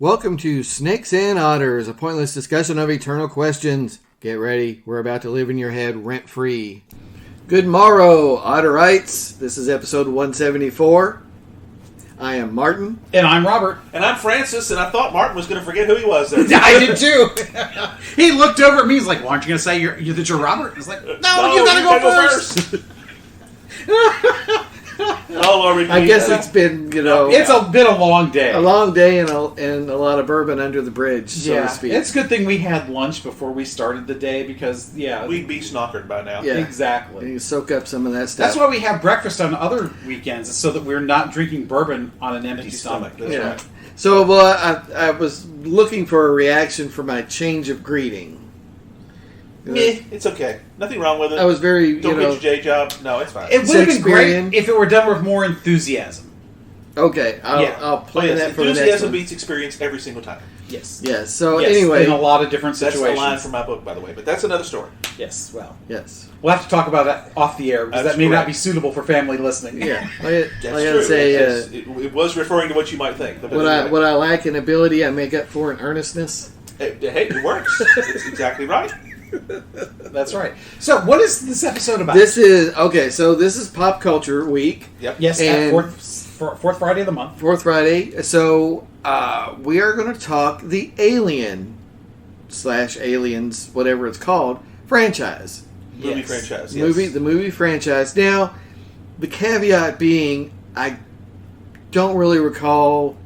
Welcome to Snakes and Otters, a pointless discussion of eternal questions. Get ready, we're about to live in your head rent-free. Good morrow, Otterites. This is episode 174. I am Martin. And I'm Robert. And I'm Francis, and I thought Martin was going to forget who he was there. I did too. He looked over at me, he's like, well, aren't you going to say that you're Robert? I was like, no, you gotta go first. Oh, Lord, I guess it's been, It's been a long day. A long day and a lot of bourbon under the bridge, so to speak. It's a good thing we had lunch before we started the day because, we'd be snockered by now. Yeah. Exactly. You soak up some of that stuff. That's why we have breakfast on other weekends, so that we're not drinking bourbon on an empty stomach. That's right. So, I was looking for a reaction for my change of greeting. Meh, it's okay. Nothing wrong with it. I was very, Don't get your J job. No, it's fine. It would have been great if it were done with more enthusiasm. Okay, I'll play that for the next one. Enthusiasm beats experience every single time. Yes. Yes, so anyway. In a lot of different situations. That's the line from my book, by the way, but that's another story. Yes, well. Yes. We'll have to talk about that off the air, because That's that may not correct. be suitable for family listening. Yeah. That's true. Say, it was referring to what you might think. What I lack in ability, I make up for in earnestness. Hey, it works. It's exactly right. That's right. So, what is this episode about? This is Pop Culture Week. Yep. Yes, And fourth Friday of the month. Fourth Friday. So, we are going to talk the Alien / Aliens, whatever it's called, franchise. Movie franchise. Yes. The movie franchise. Now, the caveat being, I don't really recall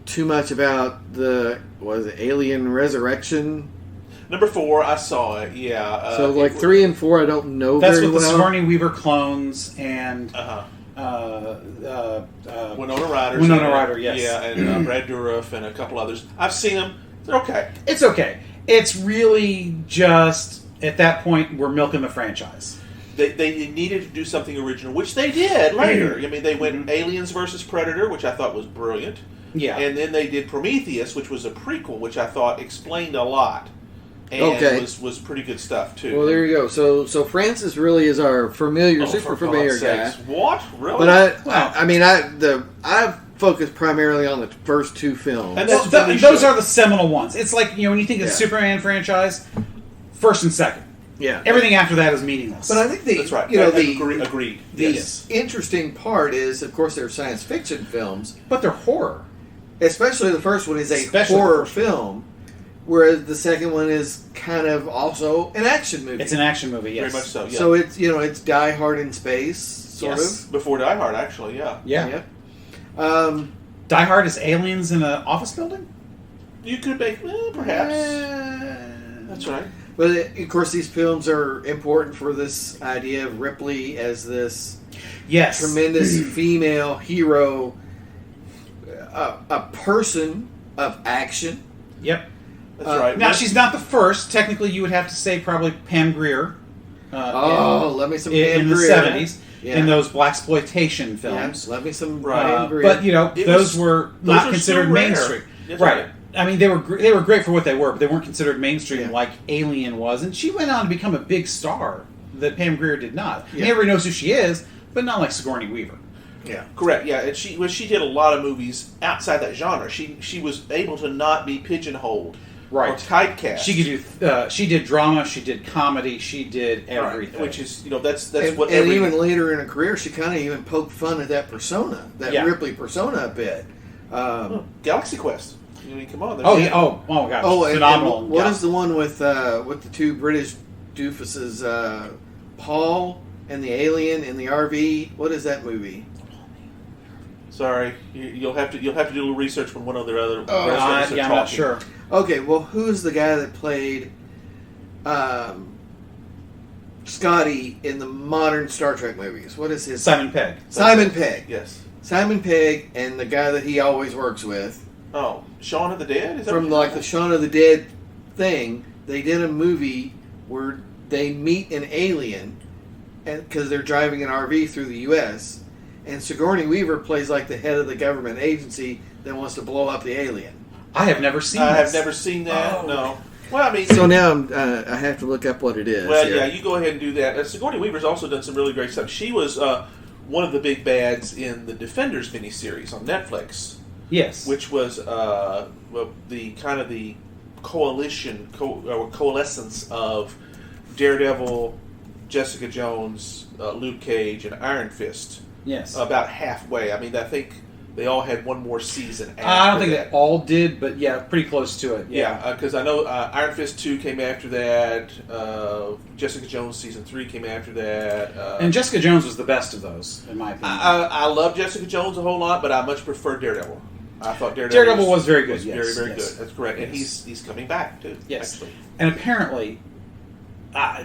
too much about Alien Resurrection. Number 4, I saw it. Yeah. So 3 and 4, I don't know That's very with well. the Sigourney Weaver clones and Winona Ryder. Winona Ryder, yes. Yeah, and Brad Dourif and a couple others. I've seen them. They're okay. It's okay. It's really just, at that point, we're milking the franchise. They needed to do something original, which they did later. I mean, they went Aliens versus Predator, which I thought was brilliant. Yeah. And then they did Prometheus, which was a prequel, which I thought explained a lot. And was pretty good stuff, too. Well, there you go. So Francis really is our super familiar guy. What? Really? But I've focused primarily on the first 2 films. And those are the seminal ones. It's like, when you think of the Superman franchise, first and second. Yeah. Everything after that is meaningless. But I think that's right. Agreed. The interesting part is, of course, they're science fiction films. But they're horror. Especially the first one is a horror film. Whereas the second one is kind of also an action movie. It's an action movie, yes. Very much so, yeah. So it's, it's Die Hard in space, sort of. Before Die Hard, actually, yeah. Yeah. Die Hard is aliens in an office building? You could make, perhaps. That's right. But, of course, these films are important for this idea of Ripley as this tremendous female hero, a person of action. Yep. That's right. Now, she's not the first. Technically, you would have to say probably Pam Grier. Love me some Pam Grier. In the 70s, in those blaxploitation films. Yeah, love me some Pam Grier. But, those were not considered mainstream. Right. I mean, they were great for what they were, but they weren't considered mainstream like Alien was. And she went on to become a big star that Pam Grier did not. Yeah. Everybody knows who she is, but not like Sigourney Weaver. Yeah, correct. Yeah, and she did a lot of movies outside that genre. She was able to not be pigeonholed. Right. Or typecast. She could do. She did drama. She did comedy. She did everything. Which is, that's what. And even later in her career, she kind of even poked fun at that persona, that Ripley persona a bit. Galaxy Quest. I mean, come on. Oh my gosh. Phenomenal. And what is the one with the 2 British doofuses, Paul and the alien in the RV? What is that movie? Sorry, you'll have to do a little research when one of their other restaurants are talking. I'm not sure. Okay, well, who's the guy that played Scotty in the modern Star Trek movies? What is his Simon Pegg. Simon Pegg. Yes. Simon Pegg and the guy that he always works with. Oh, Shaun of the Dead? Is that from the Shaun of the Dead thing, they did a movie where they meet an alien because they're driving an RV through the U.S., and Sigourney Weaver plays like the head of the government agency that wants to blow up the alien. I have never seen that. I have never seen that, no. Well, I mean... So now I have to look up what it is. Well, yeah, you go ahead and do that. Sigourney Weaver's also done some really great stuff. She was one of the big bads in the Defenders miniseries on Netflix. Yes. which was the kind of the coalescence of Daredevil, Jessica Jones, Luke Cage, and Iron Fist. Yes. About halfway. I mean, I think they all had one more season after I don't think that. they all did, but yeah, pretty close to it. Yeah, because I know Iron Fist 2 came after that. Jessica Jones Season 3 came after that. And Jessica Jones was the best of those, in my opinion. I love Jessica Jones a whole lot, but I much prefer Daredevil. I thought Daredevil was very good. Was yes, very yes. good. That's correct. And Yes. he's coming back, too. Yes. Actually. And apparently,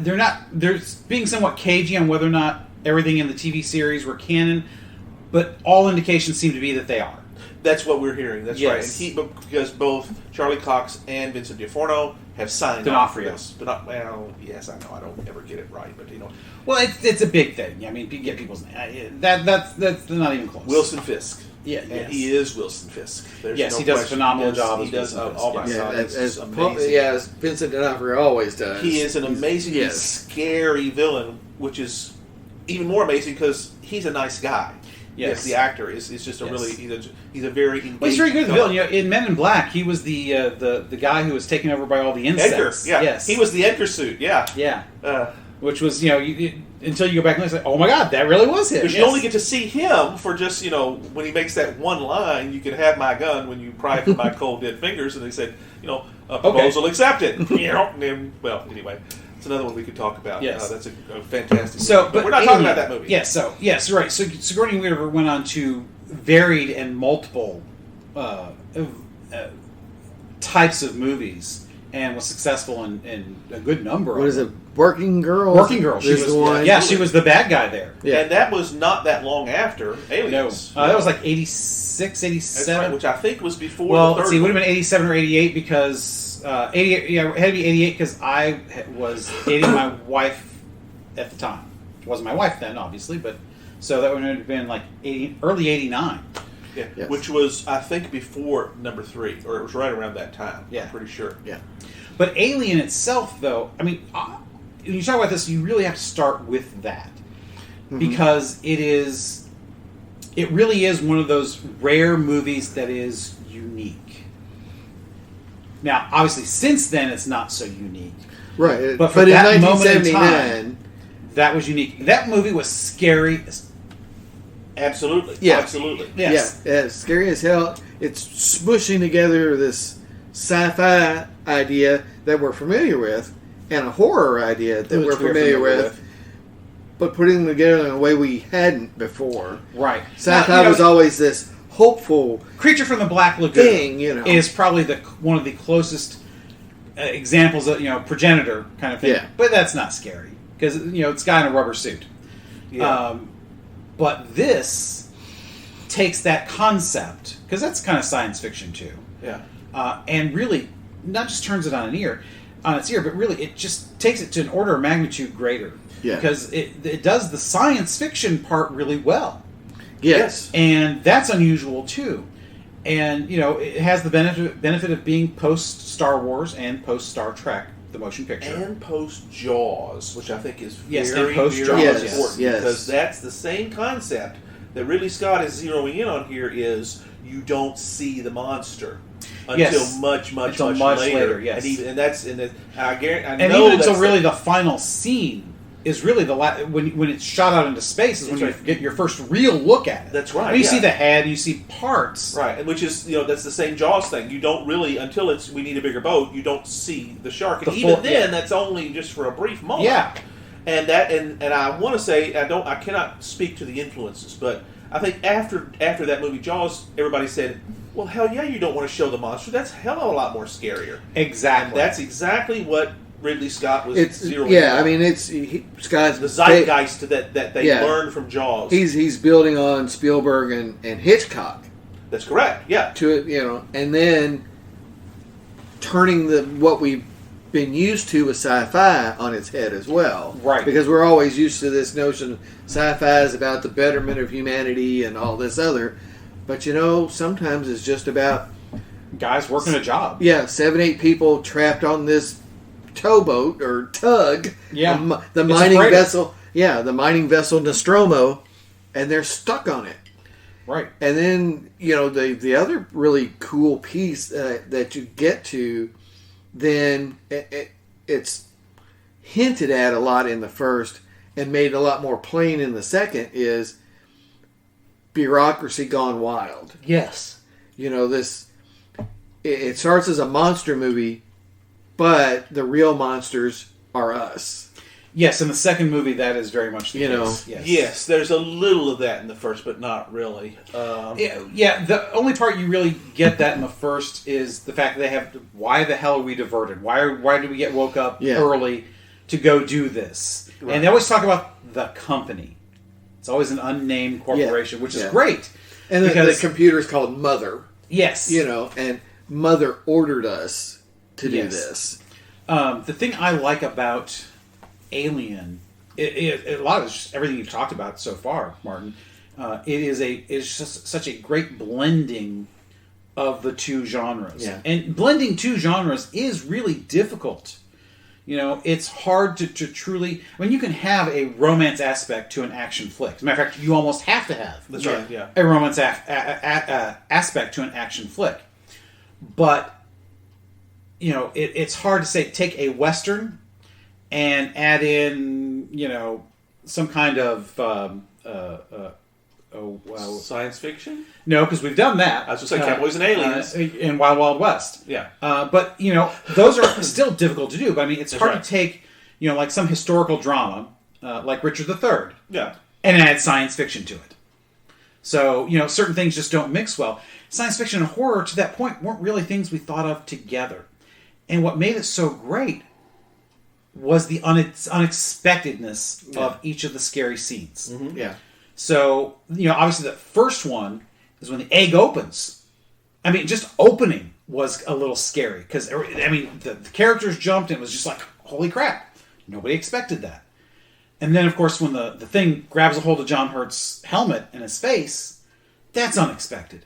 they're being somewhat cagey on whether or not everything in the TV series were canon, but all indications seem to be that they are. That's what we're hearing. That's Yes. right. And because both Charlie Cox and Vincent D'Onofrio have signed D'Onofrio. on for this. Well, yes, I know. I don't ever get it right, but Well, it's a big thing. I mean, you get people's that's not even close. Wilson Fisk. Yeah, And yes. he is Wilson Fisk. There's Yes, no he does a question. phenomenal He does- job He as does. Wilson Fisk, Oh my yes. God, Yeah, it's amazing. as Vincent D'Onofrio always does. He is an amazingly yes. scary villain, which is even more amazing because he's a nice guy. Yes. The actor is just a Yes. really he's a very engaging Well, he's very good. The villain. villain. In Men in Black, he was the guy who was taken over by all the Edgar, insects. yeah, Yes, he was the Edgar suit, yeah. Which was until you go back and say, oh my God, that really was him. Because you only get to see him for just, when he makes that one line, you can have my gun when you pry from my cold dead fingers, and they said, a proposal accepted. And then, well, anyway, it's another one we could talk about. Yes. That's a fantastic So, movie. But we're not talking about that movie. Yes, right. So Sigourney Weaver went on to varied and multiple types of movies and was successful in a good number of What is them. it? Working Girl. Working Girl. She is was the one. Yeah, she was the bad guy there. Yeah. And that was not that long after No, Aliens. that was like 86, 87. That's right, which I think was before Well, the third let's see, it would have one. been 87 or 88 because 88. Yeah, it had to be 88 because I was dating my wife at the time. She wasn't my wife then, obviously, but so that would have been like early 89. Yeah, Yes. which was, I think, before number 3, or it was right around that time. Yeah. I'm pretty sure. Yeah. But Alien itself, though, I mean, when you talk about this, you really have to start with that because it really is one of those rare movies that is unique. Now, obviously, since then, it's not so unique. Right. But for in that moment in 1979, time, that was unique. That movie was scary. Absolutely. Yeah. Absolutely. Yes. yeah, it's scary as hell. It's smushing together this sci-fi idea that we're familiar with and a horror idea that Which we're familiar with, but putting them together in a way we hadn't before. Right. Sci-fi Now, was always this hopeful Creature from the Black Lagoon thing, is probably one of the closest examples of progenitor kind of thing. Yeah. But that's not scary because it's a guy in a rubber suit. Yeah. But this takes that concept because that's kind of science fiction too, Yeah. and really not just turns it on its ear, but really it just takes it to an order of magnitude greater. Yeah. Because it does the science fiction part really well. Yes. And that's unusual too. And it has the benefit of being post Star Wars and post Star Trek, the motion picture, And post Jaws, which I think is very, Yes, and post very Jaws, important yes. because that's the same concept that Ridley Scott is zeroing in on here. Is you don't see the monster until Yes. much Until much later, yes. and that's I guarantee. I and know even until that's really the final scene is really the when it's shot out into space is when That's you right. get your first real look at it. That's right, I mean, you yeah. see the head, you see parts. right, and which is that's the same Jaws thing. You don't really until we need a bigger boat. You don't see the shark, and The even full- then, yeah. that's only just for a brief moment. Yeah. And I want to say I cannot speak to the influences, but I think after that movie Jaws, everybody said, "Well, hell yeah, you don't want to show the monster. That's hell of a lot more scarier." Exactly. And that's exactly what Ridley Scott was It's zeroing in yeah. on. I mean, Scott's the zeitgeist that they Yeah. learned from Jaws. He's building on Spielberg and Hitchcock That's correct. Yeah. to it, and then turning what we've been used to with sci-fi on its head as well. Right. Because we're always used to this notion sci-fi is about the betterment of humanity and all this other. But sometimes it's just about guys working a job. 7-8 people trapped on this towboat or tug. Yeah. The It's a mining freighter. vessel. Yeah, the mining vessel Nostromo, and they're stuck on it. Right. And then, the other really cool piece that you get to, then it's hinted at a lot in the first and made a lot more plain in the second, is bureaucracy gone wild. Yes. It starts as a monster movie, but the real monsters are us. Yes, in the second movie, that is very much the case. Yes, there's a little of that in the first, but not really. Yeah, the only part you really get that in the first is the fact that they have, why the hell are we diverted? Why did we get woke up early to go do this? Right. And they always talk about the company. It's always an unnamed corporation, which is great. And the computer is called Mother. Yes. And Mother ordered us to do this. The thing I like about Alien, a lot of it's just everything you've talked about so far, Martin. It's just such a great blending of the two genres, and blending two genres is really difficult. It's hard to truly. I mean, you can have a romance aspect to an action flick. As a matter of fact, you almost have to have a romance aspect to an action flick. But it's hard to say take a Western and add in, some kind of science fiction? No, because we've done that. I was just saying Cowboys and Aliens in Wild Wild West. Yeah, but those are still difficult to do. But I mean, it's hard to take like some historical drama like Richard III, and add science fiction to it. So certain things just don't mix well. Science fiction and horror to that point weren't really things we thought of together, and what made it so great was the unexpectedness of each of the scary scenes. Mm-hmm. Yeah. So, obviously the first one is when the egg opens. I mean, just opening was a little scary because, the characters jumped and it was just like, holy crap. Nobody expected that. And then, of course, when the thing grabs a hold of John Hurt's helmet and his face, that's unexpected.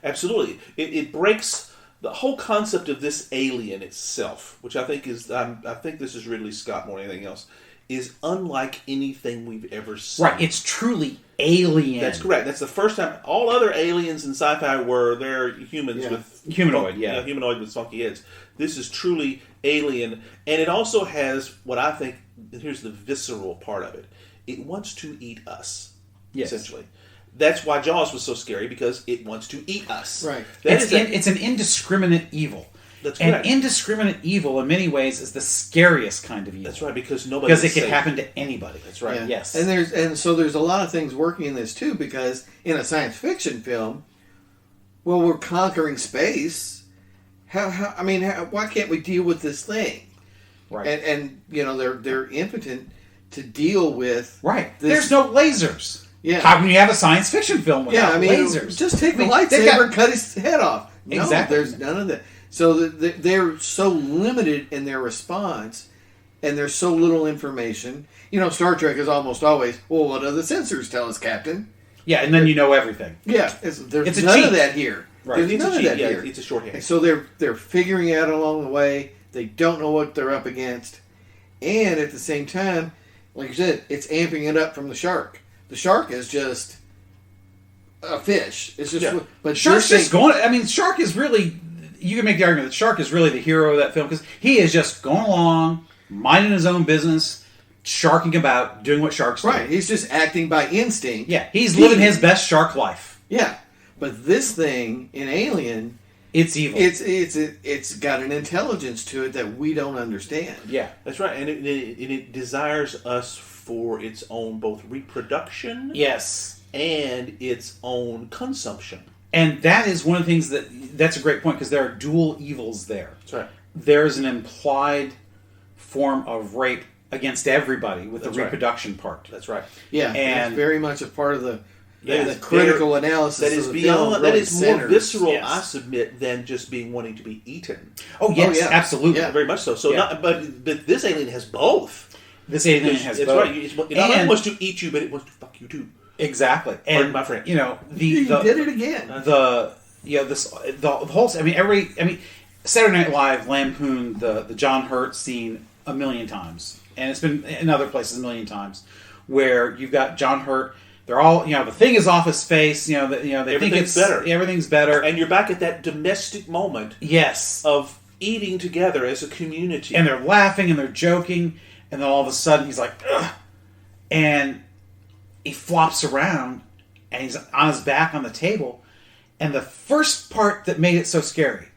Absolutely. It breaks the whole concept of this alien itself, which I think is, I think this is Ridley Scott more than anything else, is unlike anything we've ever seen. Right, it's truly alien. That's correct. That's the first time. All other aliens in sci-fi they're humans with humanoid, humanoid with funky heads. This is truly alien, and it also has what I think. Here's the visceral part of it. It wants to eat us, essentially. That's why Jaws was so scary, because it wants to eat us. Right. It's an indiscriminate evil. That's correct. And indiscriminate evil, in many ways, is the scariest kind of evil. That's right, because it can happen to anybody. That's right. Yeah. Yes. And so there's a lot of things working in this too, because in a science fiction film, we're conquering space. Why can't we deal with this thing? Right. And they're impotent to deal with. Right. There's no lasers. Yeah. How can you have a science fiction film without lasers? Just take the lightsaber and cut his head off. No, exactly. There's none of that. So they're so limited in their response, and there's so little information. Star Trek is almost always, well, what do the sensors tell us, Captain? Yeah, and then you know everything. Yeah, there's a none cheat. of that here. Right. There's none of that here. It's a shorthand. So they're figuring it out along the way. They don't know what they're up against, and at the same time, like you said, it's amping it up from the shark. The shark is just a fish. It's just, but Shark's just going. I mean, Shark is really. You can make the argument that Shark is really the hero of that film, because he is just going along, minding his own business, sharking about, doing what sharks do. Right. He's just acting by instinct. Yeah, he's living his best shark life. Yeah, but this thing in Alien, it's evil. It's got an intelligence to it that we don't understand. Yeah, that's right, and it desires us for its own both reproduction, and its own consumption. And that is one of the things that's a great point, because there are dual evils there. That's right. There's an implied form of rape against everybody with the reproduction part. That's right. Yeah, and it's very much a part of the critical analysis. That is beyond. That is more visceral, I submit, than just wanting to be eaten. Oh yes, absolutely, very much so. So, but this alien has both. This alien has both. That's right. It not only wants to eat you, but it wants to fuck you too. Exactly. Pardon my friend. You did it again. The whole. Saturday Night Live lampooned the John Hurt scene a million times, and it's been in other places a million times, where you've got John Hurt. They're all, the thing is off his face. They think it's better. Everything's better, and you're back at that domestic moment. Yes, of eating together as a community, and they're laughing and they're joking, and then all of a sudden he's like, ugh, and he flops around, and he's on his back on the table, and the first part that made it so scary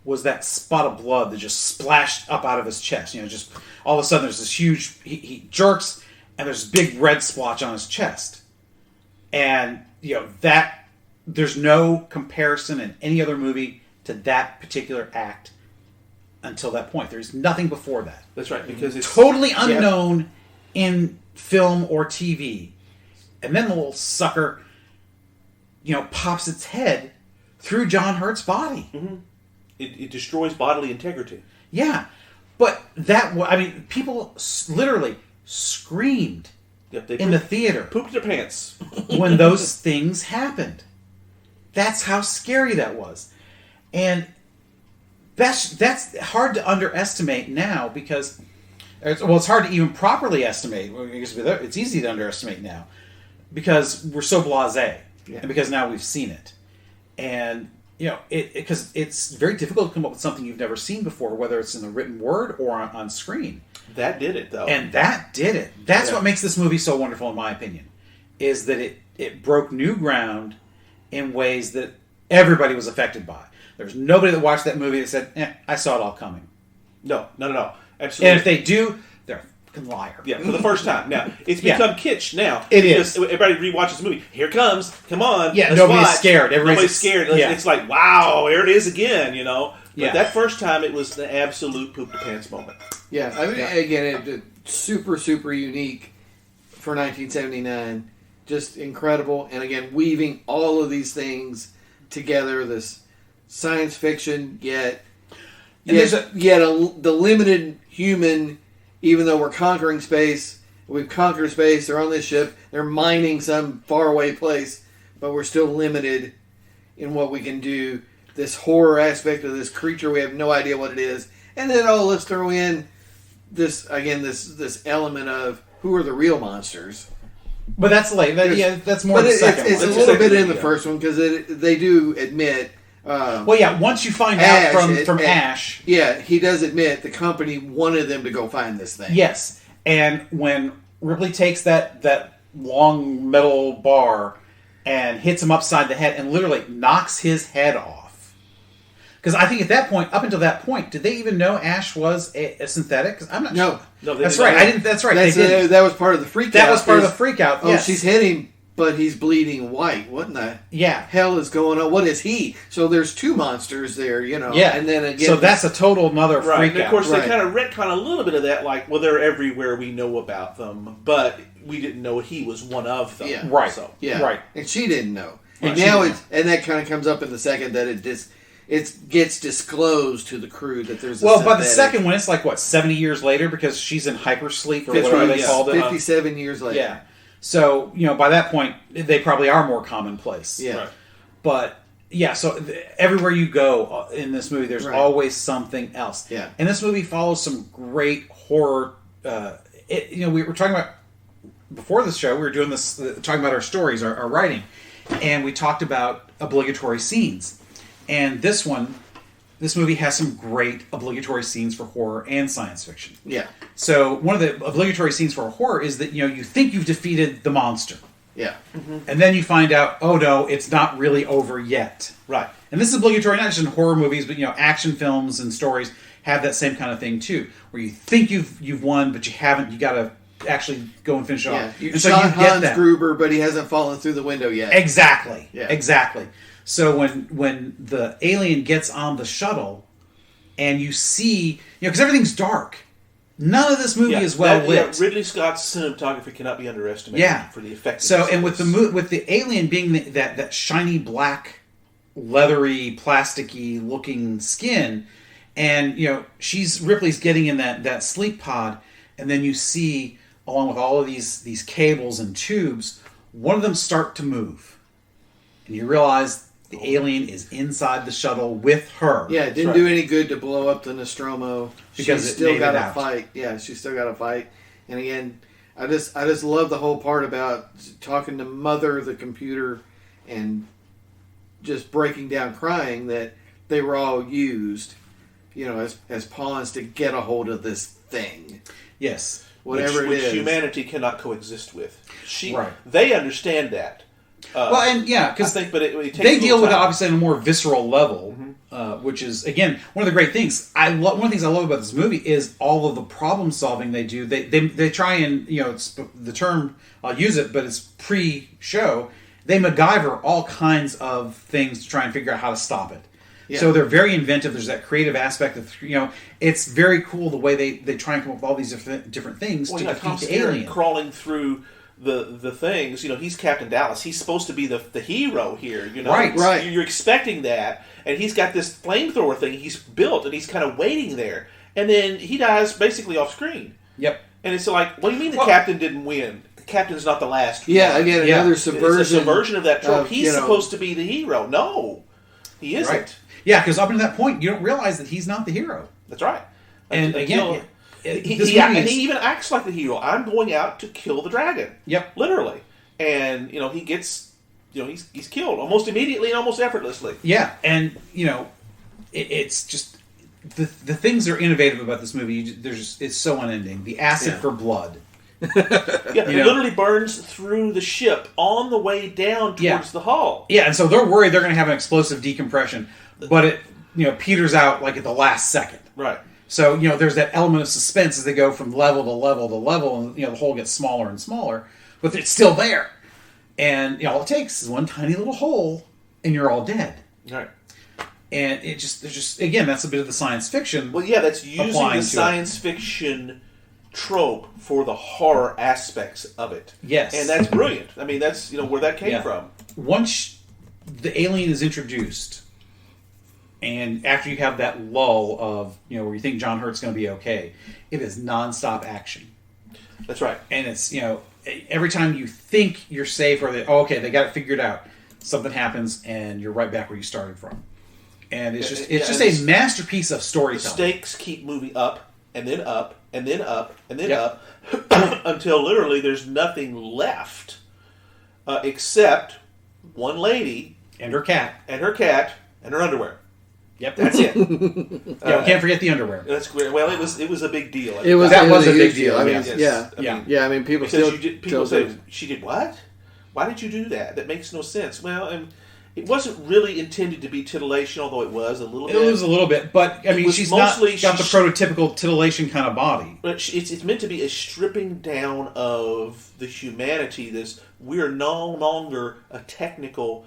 was that spot of blood that just splashed up out of his chest. Just all of a sudden there's this huge, he jerks, and there's a big red splotch on his chest. And, that, there's no comparison in any other movie to that particular act until that point. There's nothing before that. That's right, because it's totally unknown in film or TV. And then the little sucker, pops its head through John Hurt's body. Mm-hmm. It destroys bodily integrity. Yeah. But people literally screamed in the theater. Pooped their pants. When those things happened. That's how scary that was. And that's hard to underestimate now because... it's hard to even properly estimate. It's easy to underestimate now because we're so blasé. Yeah. And because now we've seen it. And... because it's very difficult to come up with something you've never seen before, whether it's in the written word or on screen. That did it, though. And that did it. That's what makes this movie so wonderful, in my opinion, is that it broke new ground in ways that everybody was affected by. There's nobody that watched that movie that said, I saw it all coming. No. Absolutely. And if they do, they're a fucking liar. Yeah, for the first time. Now, it's become kitsch now. It is. Everybody rewatches the movie. Here it comes. Come on. Yeah, nobody's scared. Nobody's scared. Yeah. It's like, wow, here it is again, But yeah. that first time, it was the absolute poop the pants moment. Yeah, again, it's super, super unique for 1979. Just incredible. And again, weaving all of these things together, this science fiction, yet the limited human, even though we're conquering space, we've conquered space, they're on this ship, they're mining some faraway place, but we're still limited in what we can do. This horror aspect of this creature, we have no idea what it is. And then, let's throw in this element of who are the real monsters. But that's late. That's more the second it's one. It's a little bit in the first one, because they do admit... once you find out from Ash... Yeah, he does admit the company wanted them to go find this thing. Yes, and when Ripley takes that long metal bar and hits him upside the head and literally knocks his head off. Because I think up until that point, did they even know Ash was a synthetic? I'm not sure. No, that's right. That's right. They didn't. That was part of the freak out. That was part of the freak out. Oh, she's hitting, but he's bleeding white. What in the hell is going on? What is he? So there's two monsters there, Yeah. And then again, so that's a total another freak out. And of course, they kind of retcon a little bit of that, like, well, they're everywhere, we know about them, but we didn't know he was one of them. Yeah. Right. So, Right. And she didn't know. Right. And now and that kind of comes up in the second that it gets disclosed to the crew that there's a by the second one, it's like, 70 years later, because she's in hypersleep, or whatever they called it. 57 years later. Yeah. So, by that point, they probably are more commonplace. Yeah. Right. But, so everywhere you go in this movie, there's always something else. Yeah. And this movie follows some great horror... we were talking about... Before this show, we were doing this... talking about our stories, our writing. And we talked about obligatory scenes. And this movie has some great obligatory scenes for horror and science fiction. Yeah. So one of the obligatory scenes for horror is that, you think you've defeated the monster. Yeah. Mm-hmm. And then you find out, oh no, it's not really over yet. Right. And this is obligatory not just in horror movies, but, action films and stories have that same kind of thing too, where you think you've won, but you haven't. You got to actually go and finish it off. You shot Hans Gruber, but he hasn't fallen through the window yet. Exactly. Yeah. Exactly. So when the alien gets on the shuttle, and you see, because everything's dark, none of this movie is well lit. Ridley Scott's cinematography cannot be underestimated for the effectiveness. So, and with the alien being that shiny black, leathery, plasticky looking skin, and Ripley's getting in that sleep pod, and then you see, along with all of these cables and tubes, one of them start to move, and you realize the alien is inside the shuttle with her. Yeah, it didn't do any good to blow up the Nostromo. Because she's still got to to fight. Yeah, she's still got to fight. And again, I just love the whole part about talking to Mother, the computer, and just breaking down, crying that they were all used, as pawns to get a hold of this thing. Yes, whatever which it is, humanity cannot coexist with. Right. They understand that. Because it takes they deal with it time. obviously on a more visceral level, which is again one of the great things. One of the things I love about this movie is all of the problem solving they do. They try and it's the term I'll use it, but it's pre-show. They MacGyver all kinds of things to try and figure out how to stop it. Yeah. So they're very inventive. There's that creative aspect of it's very cool the way they try and come up with all these different things to defeat the alien. Crawling through the things, he's Captain Dallas. He's supposed to be the hero here, Right. You're expecting that, and he's got this flamethrower thing he's built, and he's kind of waiting there, and then he dies basically off screen. Yep. And it's like, what do you mean the captain didn't win? The captain's not the last. Yeah, again, another subversion. It's a subversion of that trope. He's supposed to be the hero. No, he isn't. Right. Yeah, because up until that point, you don't realize that he's not the hero. That's right. And again, he even acts like the hero. I'm going out to kill the dragon. Yep. Literally. And, he gets, he's killed almost immediately and almost effortlessly. Yeah. And, it's just, the things that are innovative about this movie, it's so unending. The acid for blood. It literally burns through the ship on the way down towards the hull. Yeah, and so they're worried they're going to have an explosive decompression, but it, peters out like at the last second. Right. So, there's that element of suspense as they go from level to level to level, and, the hole gets smaller and smaller, but it's still there. And, all it takes is one tiny little hole, and you're all dead. Right. And there's just, again, that's a bit of the science fiction. Well, yeah, that's using the science fiction trope for the horror aspects of it. Yes. And that's brilliant. I mean, that's, where that came from. Once the alien is introduced, and after you have that lull of, where you think John Hurt's going to be okay, it is nonstop action. That's right. And it's, every time you think you're safe or okay, they got it figured out, something happens and you're right back where you started from. And it's just a masterpiece of storytelling. The stakes keep moving up and then up and then up and then up until literally there's nothing left except one lady and her cat and her underwear. Yep, that's it. We can't forget the underwear. That's great. Well, it was a big deal. That was a big deal. I mean, yes. I mean, people say, she did what? Why did you do that? That makes no sense. Well, it wasn't really intended to be titillation, although it was a little bit. It was a little bit, but I mean, she's not got the prototypical titillation kind of body. But it's meant to be a stripping down of the humanity. We're no longer a technical,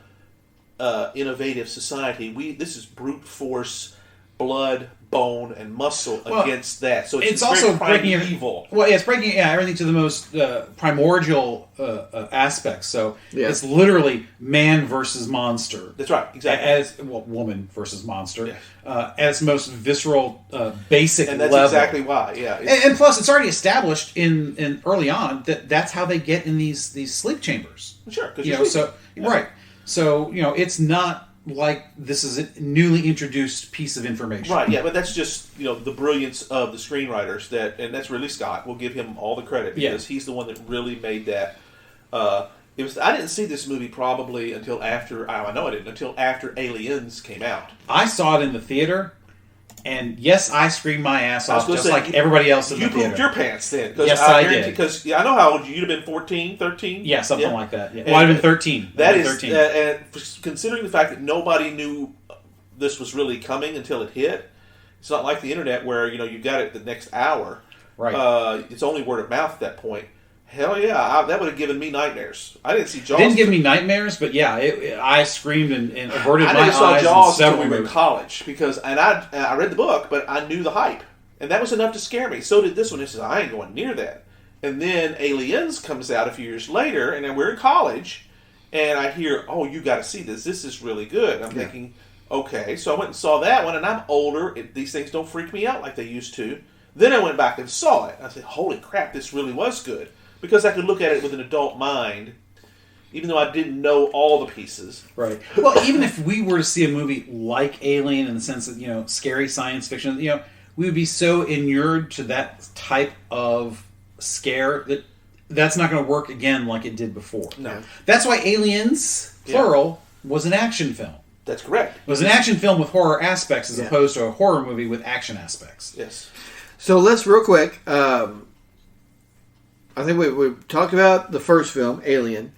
innovative society. This is brute force, blood, bone, and muscle against that. So it's also breaking evil. Well, it's breaking everything to the most primordial aspects. So it's literally man versus monster. That's right, exactly. Woman versus monster at its most visceral, basic and that's level. Exactly why. Yeah, and plus, it's already established in early on that's how they get in these sleep chambers. Sure, because right. So it's not like this is a newly introduced piece of information. Right, yeah, but that's just, the brilliance of the screenwriters, and that's really Scott. We'll give him all the credit because he's the one that really made that. I didn't see this movie probably until after, until after Aliens came out. I saw it in the theater, and yes, I screamed my ass off just like everybody else in the theater. You pooped your pants then. Yes, I did. Because I know how old you'd have been, 14, 13? Yeah, something like that. Yeah. Well, I'd have been 13. That is, 13. And considering the fact that nobody knew this was really coming until it hit, it's not like the internet where, you got it the next hour. Right. It's only word of mouth at that point. Hell yeah, that would have given me nightmares. I didn't see Jaws. It didn't give me nightmares, but I screamed and averted my eyes. I never saw Jaws until we were in movies. college because, and I read the book, but I knew the hype, and that was enough to scare me. So did this one. It says I ain't going near that. And then Aliens comes out a few years later, and then we're in college, and I hear, "Oh, you got to see this. This is really good." And I'm thinking, okay, so I went and saw that one, and I'm older. These things don't freak me out like they used to. Then I went back and saw it. I said, "Holy crap, this really was good." Because I could look at it with an adult mind, even though I didn't know all the pieces. Right. Well, even if we were to see a movie like Alien in the sense that, scary science fiction, we would be so inured to that type of scare that that's not going to work again like it did before. No. That's why Aliens, plural, was an action film. That's correct. It was an action film with horror aspects as opposed to a horror movie with action aspects. Yes. So let's real quick. I think we talked about the first film, Alien.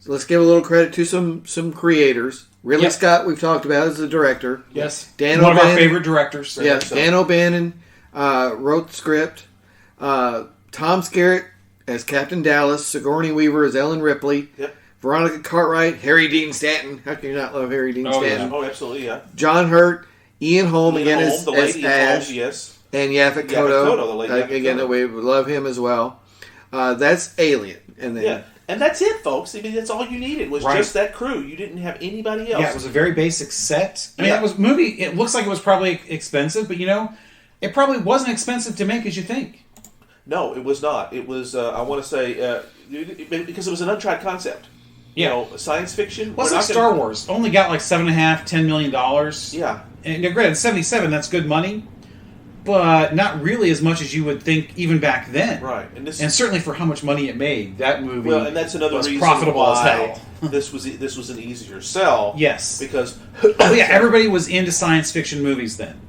So let's give a little credit to some creators. Ridley Scott, we've talked about as the director. Yes. Dan One O'Bannon, of our favorite directors. Yes. Dan O'Bannon wrote the script. Tom Skerritt as Captain Dallas. Sigourney Weaver as Ellen Ripley. Yep. Veronica Cartwright, Harry Dean Stanton. How can you not love Harry Dean Stanton? Oh, absolutely, yeah. John Hurt, Ian Holm Ian again Holm, as the lady Ash, Holm, yes. and Yaphet Kotto, the lady again, Yaphet Kotto. we love him as well. That's Alien, and then Yeah. And that's it, folks. I mean, that's all you needed was just that crew. You didn't have anybody else. Yeah, it was a very basic set. I mean, it was movie. It looks like it was probably expensive, but it probably wasn't expensive to make as you think. No, it was not. It was. I want to say because it was an untried concept. Yeah. Science fiction. Well, it's like Star Wars. Only got like $7.5–10 million. Yeah. And granted, 77, that's good money, but not really as much as you would think even back then. Right. And certainly for how much money it made, that movie and that's another was reason profitable why as hell. this was an easier sell. Yes. Because everybody was into science fiction movies then.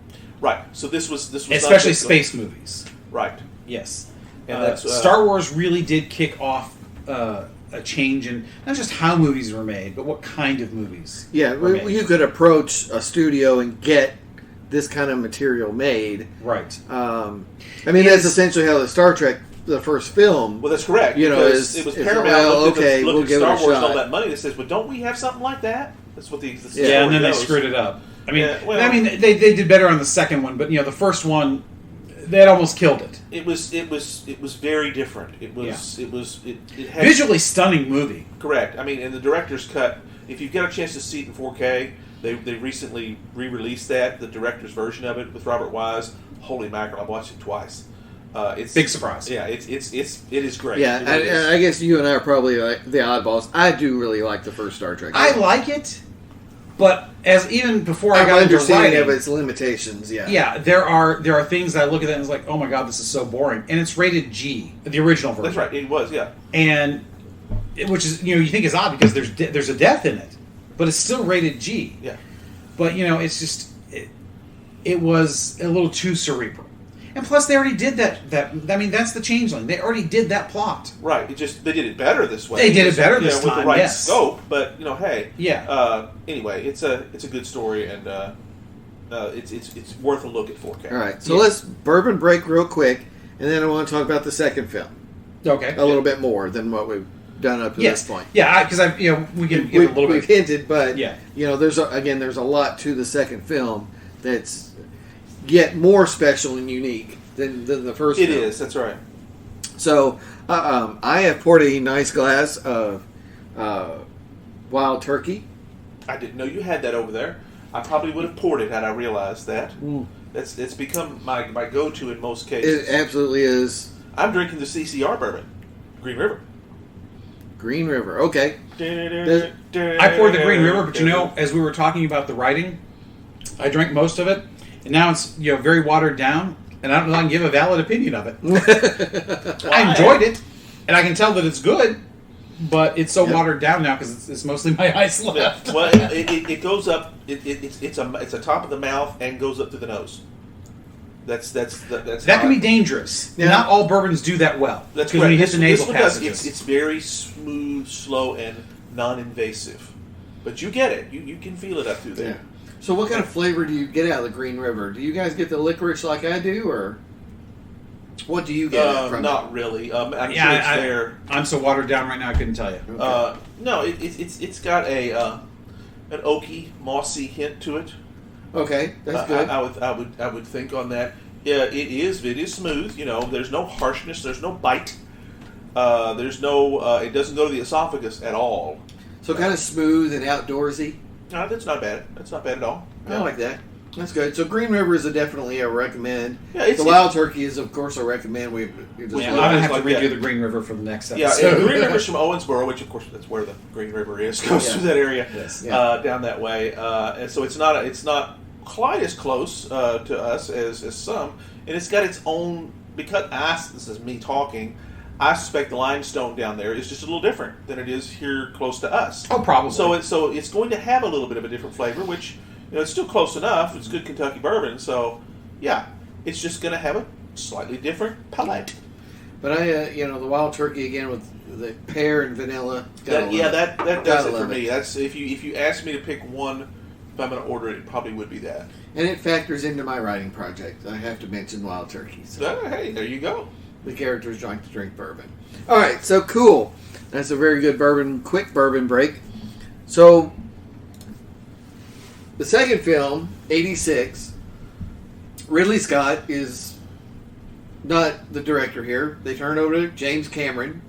Right. So this was especially space movies. Right. Yes. And that's Star Wars really did kick off a change in not just how movies were made, but what kind of movies. Yeah, you could approach a studio and get this kind of material made. Right. I mean, that's essentially how the Star Trek, the first film. Well, that's correct. It was Paramount. Look at Star Wars and all that money that says, "Well, don't we have something like that?" That's what the and then they screwed it up. I mean, Yeah, they did better on the second one, but the first one, they had almost killed it. It was very different. It had Visually stunning movie. Correct. I mean, in the director's cut, if you've got a chance to see it in 4K, they recently re-released the director's version of it with Robert Wise. Holy mackerel! I've watched it twice. It's big surprise. Yeah, it is great. Yeah, really is. I guess you and I are probably like the oddballs. I do really like the first Star Trek. I like it, but as even before I got into understanding writing, of its limitations. Yeah, there are things that I look at that and it's like, oh my god, this is so boring, and it's rated G, the original version. That's right. It was, yeah. And which is you think is odd because there's a death in it, but it's still rated G. Yeah. But it's just it was a little too cerebral. And plus, they already did that. I mean, that's the Changeling. They already did that plot. Right. They did it better this way. They did it better this time with the right yes. scope. But hey. Yeah. Anyway, it's a good story, and it's worth a look at 4K. All right. So let's bourbon break real quick, and then I want to talk about the second film. Okay. A little bit more than what we've done up to this point. Yeah, because we can give a little bit. We've hinted, but yeah. There's a lot to the second film that's yet more special and unique than the first film. It is, that's right. So, I have poured a nice glass of wild turkey. I didn't know you had that over there. I probably would have poured it had I realized that. Mm. It's become my go-to in most cases. It absolutely is. I'm drinking the CCR bourbon, Green River. Green River, okay. I poured the Green River, but as we were talking about the writing, I drank most of it, and now it's very watered down, and I don't know if I can give a valid opinion of it. I enjoyed it, and I can tell that it's good, but it's so watered down now because it's mostly my ice left. Yeah. Well, it goes up. It's a top of the mouth and goes up through the nose. That can be dangerous. Yeah. Not all bourbons do that well. That's because when you hit the nasal passages, it's very smooth, slow, and non-invasive. But you get it. You can feel it up through there. Yeah. So what kind of flavor do you get out of the Green River? Do you guys get the licorice like I do, or what do you get from not it? really. I'm sure it's there. I'm so watered down right now I couldn't tell you. Okay. No, it's got an oaky, mossy hint to it. Okay, that's good. I would think on that. Yeah, it is smooth. There's no harshness. There's no bite. There's no. It doesn't go to the esophagus at all. So kind of smooth and outdoorsy. No, that's not bad. That's not bad at all. I like that. That's good. So Green River is definitely a recommend. Yeah, the Wild Turkey is, of course, a recommend. I'm going to have to review the Green River for the next episode. Yeah, Green River's from Owensboro, which, of course, that's where the Green River is. Goes through that area, down that way. And so it's not quite as close to us as some. And it's got its own, because this is me talking, I suspect the limestone down there is just a little different than it is here close to us. Oh, probably. So it's going to have a little bit of a different flavor, which it's still close enough. It's good Kentucky bourbon, so yeah, it's just going to have a slightly different palate. But the wild turkey again with the pear and vanilla. That does it for me. That's if you ask me to pick one, if I'm going to order it, it probably would be that. And it factors into my writing project. I have to mention wild turkey. So. Hey, there you go. The characters like to drink bourbon. All right, so cool. That's a very good quick bourbon break. So, the second film, 86, Ridley Scott is not the director here. They turn over to James Cameron.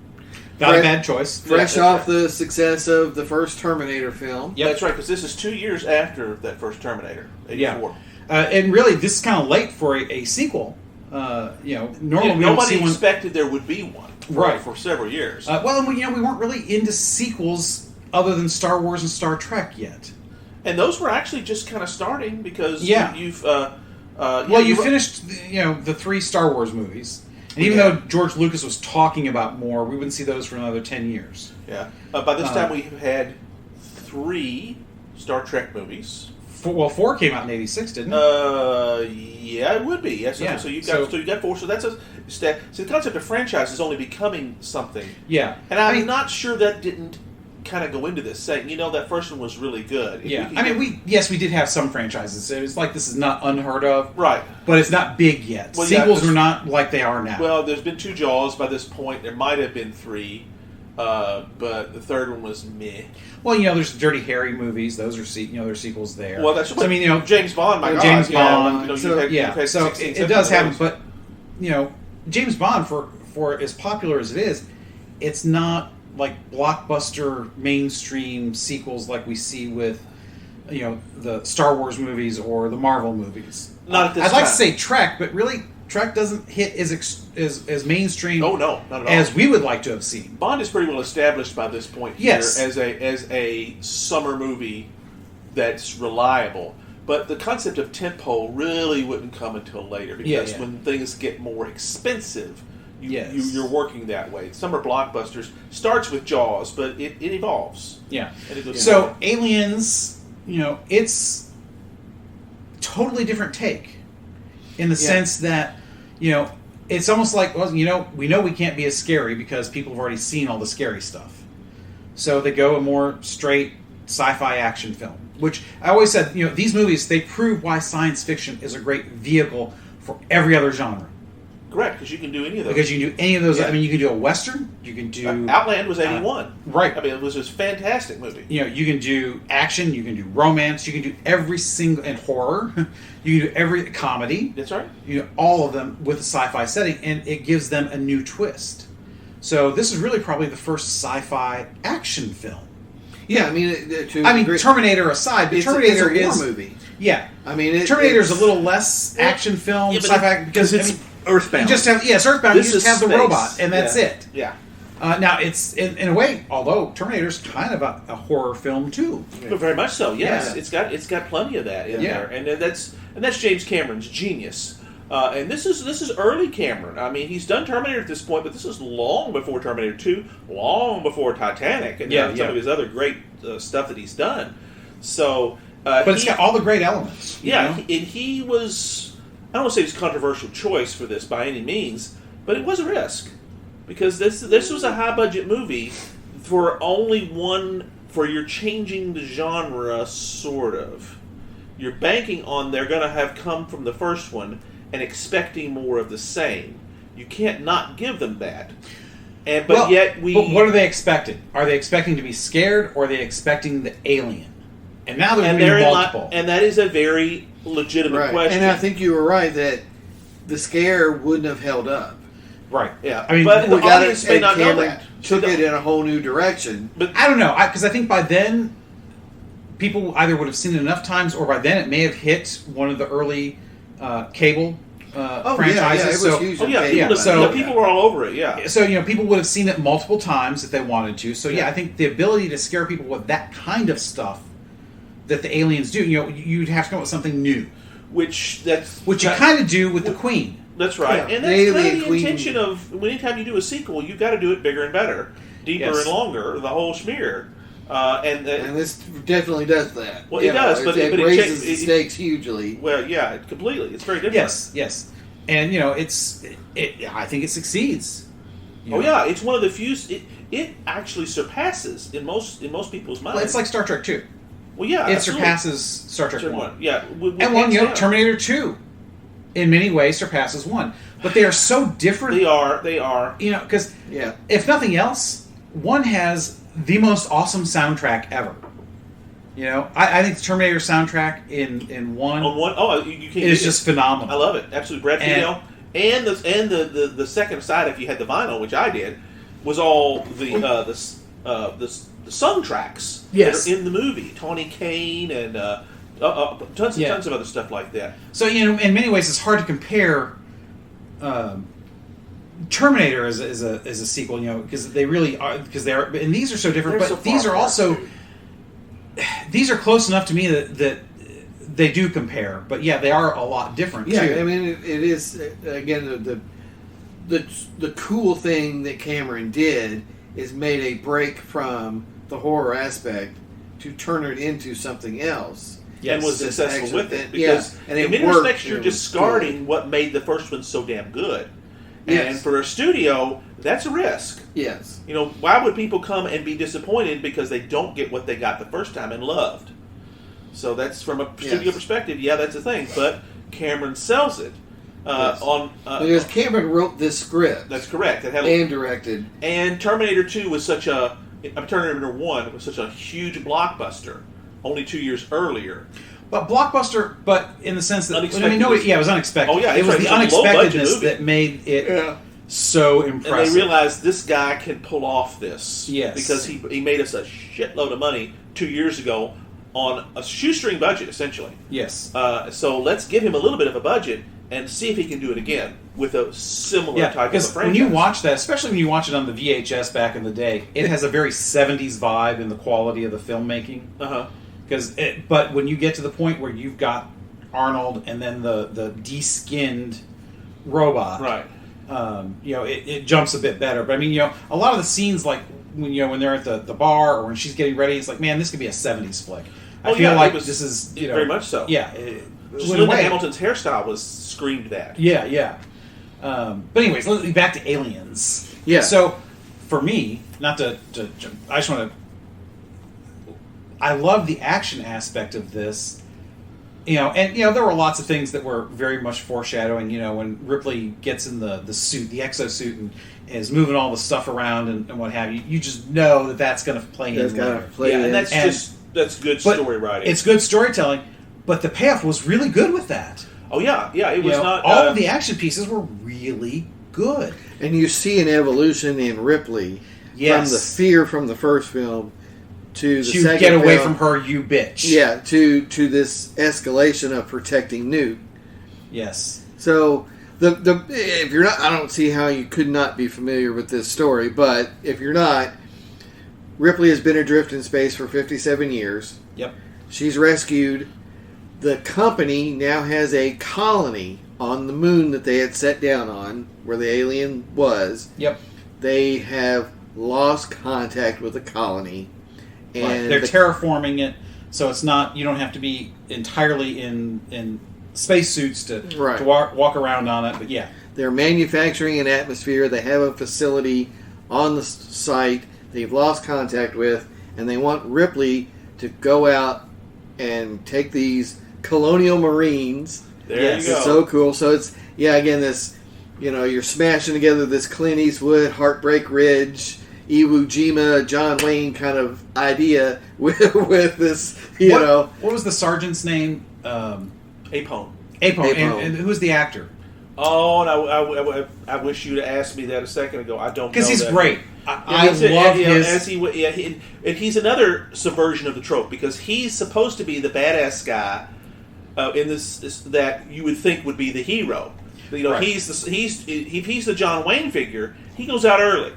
Not a bad choice. Fresh off the success of the first Terminator film. Yeah, that's right, because this is 2 years after that first Terminator, 84. Yeah. And really, this is kind of late for a sequel. Normally we don't see one. Expected there would be one, for several years. We weren't really into sequels other than Star Wars and Star Trek yet, and those were actually just kind of starting because you finished the 3 Star Wars movies, and even though George Lucas was talking about more, we wouldn't see those for another 10 years. Yeah, by this time we have had 3 Star Trek movies. 4 came out in 86, didn't it? Yeah, it would be. Yes. Yeah. So you got 4. So that's the concept of franchise is only becoming something. Yeah. And I'm not sure that didn't kind of go into this saying, that first one was really good. We did have some franchises. It was like this is not unheard of. Right. But it's not big yet. Well, sequels are not like they are now. Well, there's been 2 Jaws by this point. There might have been 3. But the third one was meh. Well, there's Dirty Harry movies; those are there's sequels there. Well, that's James Bond. My God, James Bond. So it does happen. But James Bond for as popular as it is, it's not like blockbuster mainstream sequels like we see with the Star Wars movies or the Marvel movies. Not at this I'd time. like to say Trek, but really Trek doesn't hit as mainstream. Oh no, not at all. As we would like to have seen. Bond is pretty well established by this point here as a summer movie that's reliable. But the concept of tentpole really wouldn't come until later because when things get more expensive, you're working that way. Summer blockbusters starts with Jaws, but it evolves. Yeah. And it goes so Aliens, it's totally different take. In the sense that, it's almost like, we know we can't be as scary because people have already seen all the scary stuff. So they go a more straight sci-fi action film. Which I always said, these movies, they prove why science fiction is a great vehicle for every other genre. Correct, because you can do any of those. Because you can do any of those. Yeah. I mean, you can do a Western. You can do... Outland was 81. Right. I mean, it was a fantastic movie. You can do action. You can do romance. You can do every single... And horror. You can do every... Comedy. That's right. All of them with a sci-fi setting. And it gives them a new twist. So this is really probably the first sci-fi action film. Yeah, Terminator aside, but Terminator is a war movie. Yeah. I mean, Terminator's a little less action film, sci-fi... Because it's Earthbound. You just have, it's Earthbound. You just have the robot, and that's it. Yeah. Now it's in a way, although Terminator's kind of a horror film too. But very much so. Yes, it's got plenty of that in there, and that's James Cameron's genius. And this is early Cameron. I mean, he's done Terminator at this point, but this is long before Terminator 2, long before Titanic, and some of his other great stuff that he's done. So, but it's got all the great elements. And he was. I don't want to say it was a controversial choice for this by any means, but it was a risk. Because this was a high-budget movie for only one... For you're changing the genre, sort of. You're banking on they're going to have come from the first one and expecting more of the same. You can't not give them that. But what are they expecting? Are they expecting to be scared, or are they expecting the alien? And now they're doing multiple. And that is a very legitimate question. And I think you were right that the scare wouldn't have held up. Right. Yeah. I mean, but the audience may not know that. Took it in a whole new direction. But I don't know, because I think by then people either would have seen it enough times, or by then it may have hit one of the early cable franchises. Yeah, it was huge. People were all over it. Yeah. So people would have seen it multiple times if they wanted to. So I think the ability to scare people with that kind of stuff that the aliens do, you'd have to come up with something new. Which you kind of do with the Queen. That's right, Yeah, and that's daily kind and of the clean. intention of anytime you do a sequel, you've got to do it bigger and better, deeper Yes. and longer, the whole schmear. And this definitely does that. Well, it does, but it it raises cha- the stakes hugely. Well, yeah, completely. It's very different. Yes, and I think it succeeds. Oh yeah, it's one of the few. It actually surpasses in most people's minds. Well, it's like Star Trek 2. Well, yeah, It absolutely. surpasses Star Trek 1. Yeah, And Terminator 2, in many ways, surpasses 1. But they are so different. They are. Because Yeah. if nothing else, 1 has the most awesome soundtrack ever. I think the Terminator soundtrack in 1 On one, you can't. is just phenomenal. I love it. Absolutely, Brad Fiedel. And the second side, if you had the vinyl, which I did, was all the sung tracks Yes. that are in the movie. Tawny Kane and tons of other stuff like that. So in many ways, it's hard to compare Terminator as a sequel, because they really are, because they are, and these are so different. They're But so these far are apart, also too. these are close enough to me that they do compare. But yeah, they are a lot different Yeah, too. I mean, it is again the cool thing that Cameron did is made a break from the horror aspect to turn it into something else. Yes. And was Just successful actually- with it yeah, because and in it many worked, respects you're it was discarding good. what made the first one so damn good. Yes. And for a studio, that's a risk. Yes. Why would people come and be disappointed because they don't get what they got the first time and loved? So that's from a studio Yes. perspective. Yeah, that's a thing. But Cameron sells it Yes. because Because Cameron wrote this script that's correct. It had and directed. and Terminator 2 was such a Terminator 1 was such a huge blockbuster. Only 2 years earlier. But blockbuster, but in the sense that it was unexpected. Oh, yeah, it was it's the right, it's a low-budget unexpectedness movie. that made it Yeah. so And impressive. they realized this guy can pull off this. Yes. Because he made us a shitload of money 2 years ago on a shoestring budget, essentially. Yes. So let's give him a little bit of a budget and see if he can do it again with a similar Yeah, type of a because franchise. when you watch that, especially when you watch it on the VHS back in the day, it has a very 70s vibe in the quality of the filmmaking. Uh-huh. But when you get to the point where you've got Arnold and then the de-skinned robot, Right. it jumps a bit better. But I mean, a lot of the scenes, like when they're at the bar or when she's getting ready, it's like, man, this could be a 70s flick. I feel like this is very much so. Yeah, Just in a Linda way. Hamilton's hairstyle was screamed that. Yeah. But anyways, let's back to Aliens. Yeah. So for me, not to I just want to. I love the action aspect of this. There were lots of things that were very much foreshadowing. When Ripley gets in the suit, the exosuit, and is moving all the stuff around and what have you. You just know that that's going to play That's in gotta later. play Yeah, in. and that's good But story writing. It's good storytelling, but the payoff was really good with that. Oh yeah, it was not all of the action pieces were really good. And you see an evolution in Ripley Yes. from the fear from the first film to the To second get away film. from her, you bitch. Yeah, to this escalation of protecting Newt. Yes. So the if you're not, I don't see how you could not be familiar with this story. But if you're not, Ripley has been adrift in space for 57 years. Yep. She's rescued. The company now has a colony on the moon that they had set down on, where the alien was. Yep. They have lost contact with the colony. Right. And They're terraforming it, so it's not. You don't have to be entirely in spacesuits to Right. walk around on it. But yeah, they're manufacturing an atmosphere. They have a facility on the site they've lost contact with, and they want Ripley to go out and take these colonial marines. There Yes. you go. It's so cool. So it's, again, this, you're smashing together this Clint Eastwood, Heartbreak Ridge, Iwo Jima, John Wayne kind of idea with this, What was the sergeant's name? Apone. Apone. Apone. And who's the actor? Oh, and I wish you'd asked me that a second ago. I don't know. Because he's that. great. I he's love his. And he's another subversion of the trope because he's supposed to be the badass guy in this that you would think would be the hero. Right. If he's the John Wayne figure, he goes out early.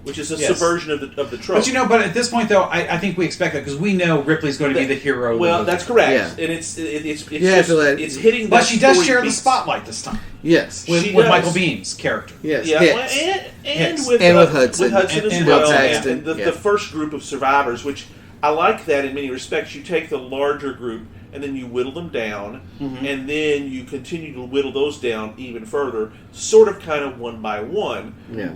which is a Yes. subversion of the trope. But at this point, though, I think we expect that because we know Ripley's going to be the hero. Well, that's correct, Yeah. and it's it's hitting. But the she does story share the beats. spotlight this time Yes. with She Michael does. Beam's character. Yes. Yeah, Hicks. well, and Hicks. with Hudson. Hudson as And well, Bill and Paxton, the first group of survivors, which I like that in many respects. You take the larger group and then you whittle them down, and then you continue to whittle those down even further, sort of, kind of one by one. Yeah.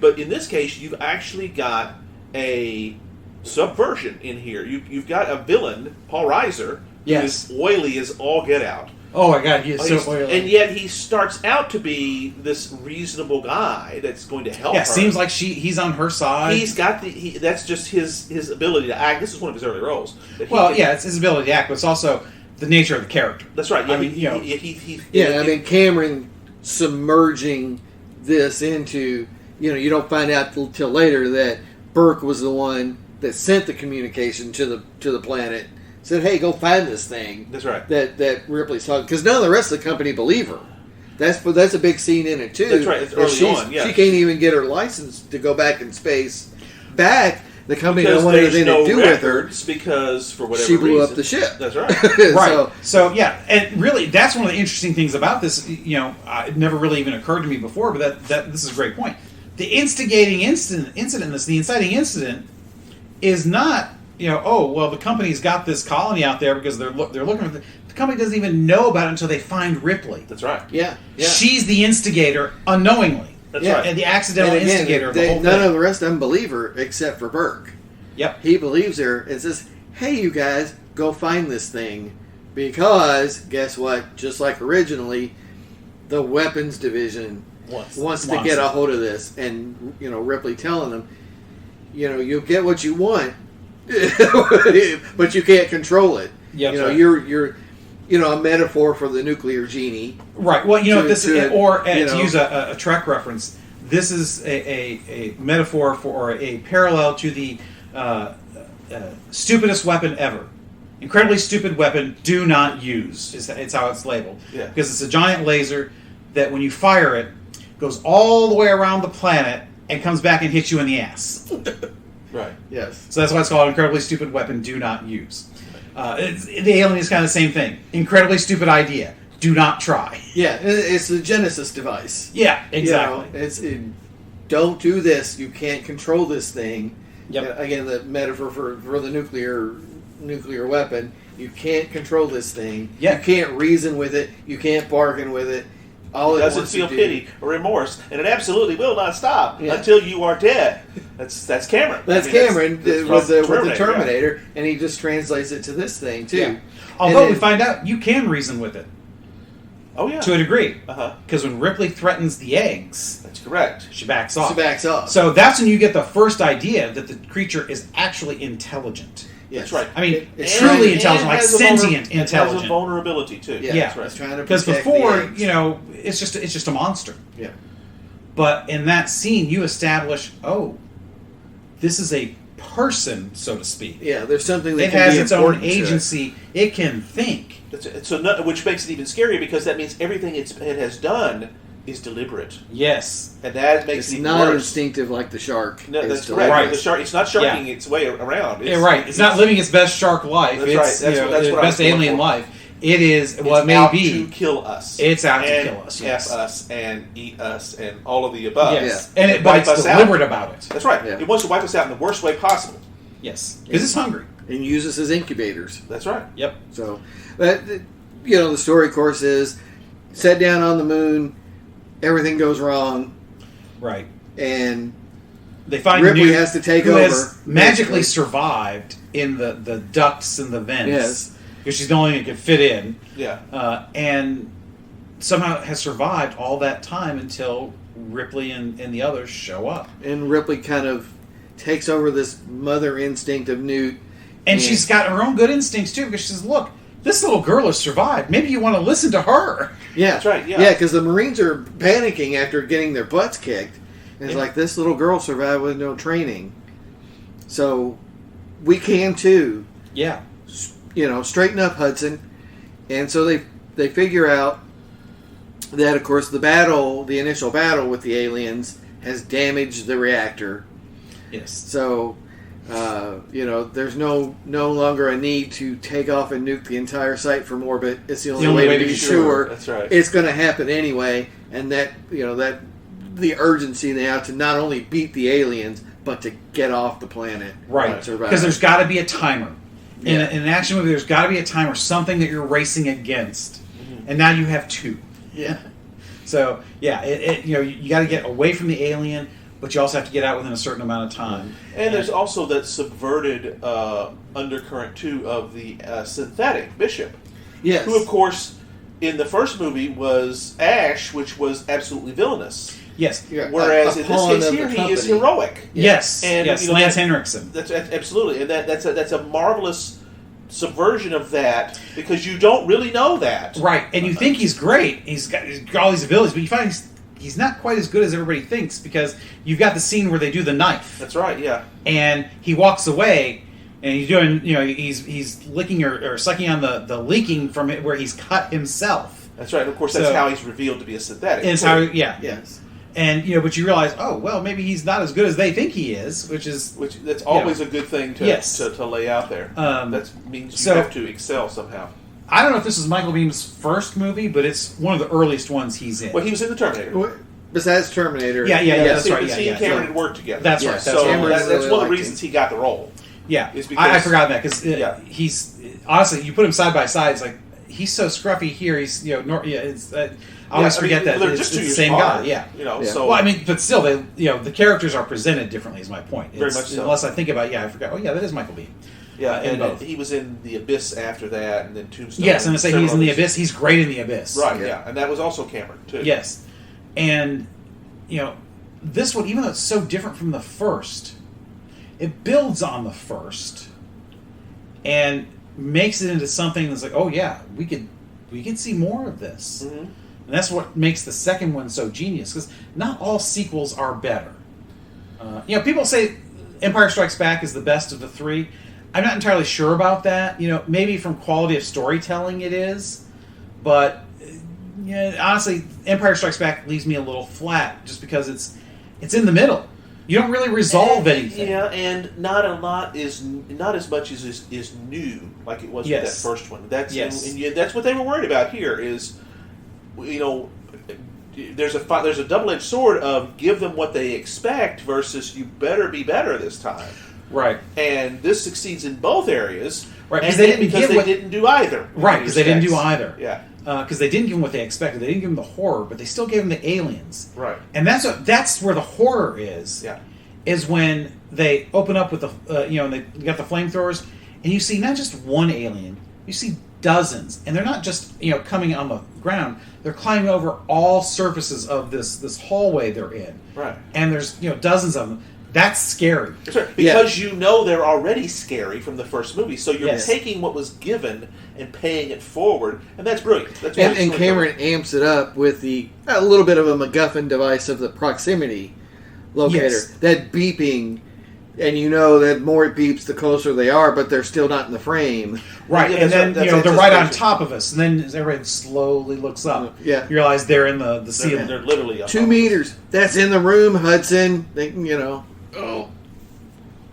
But in this case, you've actually got a subversion in here. You've got a villain, Paul Reiser, Yes. who is oily as all get out. Oh my God, he is so oily. And yet he starts out to be this reasonable guy that's going to help Yeah, her. seems like he's on her side. He's got that's just his ability to act. This is one of his early roles. That he Well, can- yeah, it's his ability to act, but it's also the nature of the character. That's right. Yeah, I mean, Cameron submerging this into, you don't find out till later that Burke was the one that sent the communication to the planet. Said, "Hey, go find this thing." That's right. That Ripley's talking, because none of the rest of the company believe her. That's a big scene in it too. That's right. It's early on. Yeah. She can't even get her license to go back in space. The company Because don't want there's anything no to do with her. records because for whatever She blew reason, up the ship. That's right. Right. So yeah, and really, that's one of the interesting things about this. It never really even occurred to me before, but that this is a great point. The instigating incident, the inciting incident, is not the company's got this colony out there because they're looking for the company doesn't even know about it until they find Ripley. That's right. Yeah. She's the instigator unknowingly. That's Yeah. right. And the accidental And again, instigator of the whole none thing. of the rest of them believe her except for Burke. Yep. He believes her and says, "Hey, you guys, go find this thing," because guess what? Just like originally, the weapons division wants to get a hold of this, and Ripley telling them, you'll get what you want, but you can't control it. Yep. You're a metaphor for the nuclear genie. Right. Well, to use a a Trek reference, this is a metaphor for a parallel to the stupidest weapon ever. Incredibly stupid weapon, do not use. It's how it's labeled. Yeah. Because it's a giant laser that when you fire it, goes all the way around the planet and comes back and hits you in the ass. Right. Yes. So that's why it's called incredibly stupid weapon, do not use. The alien is kind of the same thing. Incredibly stupid idea. Do not try. Yeah, it's the Genesis device. Yeah, exactly. Don't do this. You can't control this thing. Yep. Again, the metaphor for the nuclear weapon. You can't control this thing. Yeah. You can't reason with it. You can't bargain with it. All it doesn't wants feel to pity or remorse, and it absolutely will not stop Yeah. until you are dead. That's Cameron. That's I mean, Cameron that's with the Terminator, Terminator, and he just translates it to this thing too. Yeah. Although And we find out you can reason with it Yeah. Oh yeah. to a degree, Uh-huh. because when Ripley threatens the eggs, That's correct. she backs off. She backs off. So that's when you get the first idea that the creature is actually intelligent. Yes. That's right. I mean, It's truly trying- intelligent, like has a sentient It has a intelligent. vulnerability too. Yeah, Yeah. That's right. It's trying to Because protect before, the eggs. it's just a monster. Yeah. But in that scene, you establish, this is a person, so to speak. Yeah, there's something that It can has be its own important to it. agency. It can think. Which makes it even scarier because that means everything it has done is deliberate, Yes. and that makes It's it even not worse. instinctive like the shark. No, It's that's deliberate. correct. Right. The shark, it's not sharking its way around. Yeah, right. It's not living its best shark life. That's It's right. That's the what I best was going alien for. life. It is It's what may out be. to kill us. It's out to and kill us, yes. F us and eat us and all of the above. Yes. Yeah. But wipe it's us out. deliberate about it. That's right. Yeah. It wants to wipe us out in the worst way possible. Yes. Because it's hungry. And uses as incubators. That's right. Yep. So, but the story, of course, is set down on the moon, everything goes wrong, Right. and They find Ripley Newt, has to take who over. has magically basically. survived in the ducts and the vents. Yes. Because she's the only one who could fit in. Yeah. And somehow has survived all that time until Ripley and the others show up. And Ripley kind of takes over this mother instinct of Newt. And she's got her own good instincts, too, because she says, look, this little girl has survived. Maybe you want to listen to her. Yeah. That's right, yeah. Yeah, because the Marines are panicking after getting their butts kicked. And it's Yeah. like, this little girl survived with no training. So, we can too. Yeah. Straighten up, Hudson. And so they figure out that, of course, the initial battle with the aliens has damaged the reactor. Yes. So, there's no longer a need to take off and nuke the entire site from orbit. It's the only way to be sure. That's right. It's going to happen anyway, and that the urgency now to not only beat the aliens but to get off the planet. Right. Because there's got to be a timer. Yeah. In an action movie, there's got to be a timer, something that you're racing against, and now you have 2. Yeah. So you got to get away from the alien, but you also have to get out within a certain amount of time. And there's also that subverted undercurrent too of the synthetic Bishop, Yes. who of course in the first movie was Ash, which was absolutely villainous. Yes. Yeah, Whereas a in this pawn case of here, the he is company. heroic. Yes. And, yes. Lance Henriksen. That's absolutely, and that's a marvelous subversion of that because you don't really know that. Right. And you think he's great. He's got all these abilities, but you find he's not quite as good as everybody thinks because you've got the scene where they do the knife. That's right. Yeah. And he walks away, and he's doing, he's licking or sucking on the leaking from it where he's cut himself. That's right. And of course, that's how he's revealed to be a synthetic. And it's how, yeah. Yes. And but you realize, oh well, maybe he's not as good as they think he is, which that's always a good thing to lay out there. That means you have to excel somehow. I don't know if this is Michael Biehm's first movie, but it's one of the earliest ones he's in. Well, he was in the Terminator. Besides Terminator. Yeah, that's right. He and Cameron had worked together. That's right. So that's really one of the reasons he got the role. Yeah, is because I forgot that because he's honestly, you put him side by side, it's like he's so scruffy here. He's I always forget that they're it's just the 2 years same apart, guy. Yeah. So well, I mean, but still, they the characters are presented differently. Is my point. Very much so. Unless I think about I forgot. Oh yeah, that is Michael Biehn. Yeah, and both. He was in The Abyss after that, and then Tombstone. Yes, and I say he's in The Abyss. He's great in The Abyss. Right. Yeah, and that was also Cameron too. Yes, and this one, even though it's so different from the first, it builds on the first and makes it into something that's like, oh yeah, we could see more of this. Mm-hmm. And that's what makes the second one so genius, because not all sequels are better. People say Empire Strikes Back is the best of the 3. I'm not entirely sure about that. Maybe from quality of storytelling it is, but honestly, Empire Strikes Back leaves me a little flat just because it's in the middle. You don't really resolve anything. Yeah, and not as much as is new like it was with that first one. That's and that's what they were worried about here. Is there's a double-edged sword of give them what they expect versus you better be better this time. Right. And this succeeds in both areas. Right. Because they didn't do either. Right. Because they didn't do either. Yeah. Because they didn't give them what they expected. They didn't give them the horror, but they still gave them the aliens. Right. And that's where the horror is. Yeah. Is when they open up with the and they got the flamethrowers, and you see not just one alien, you see dozens, and they're not just coming on the ground. They're climbing over all surfaces of this hallway they're in. Right. And there's dozens of them. That's scary. That's right. Because they're already scary from the first movie, so you're taking what was given and paying it forward, and that's brilliant. That's and Cameron amps it up with a little bit of a MacGuffin device of the proximity locator. Yes. That beeping, and that more it beeps the closer they are, but they're still not in the frame. Right, Yeah, and then that's they're right on top of us, and then as everybody slowly looks up, Yeah. you realize they're in the ceiling. They're literally up 2 meters. That's in the room, Hudson. Oh.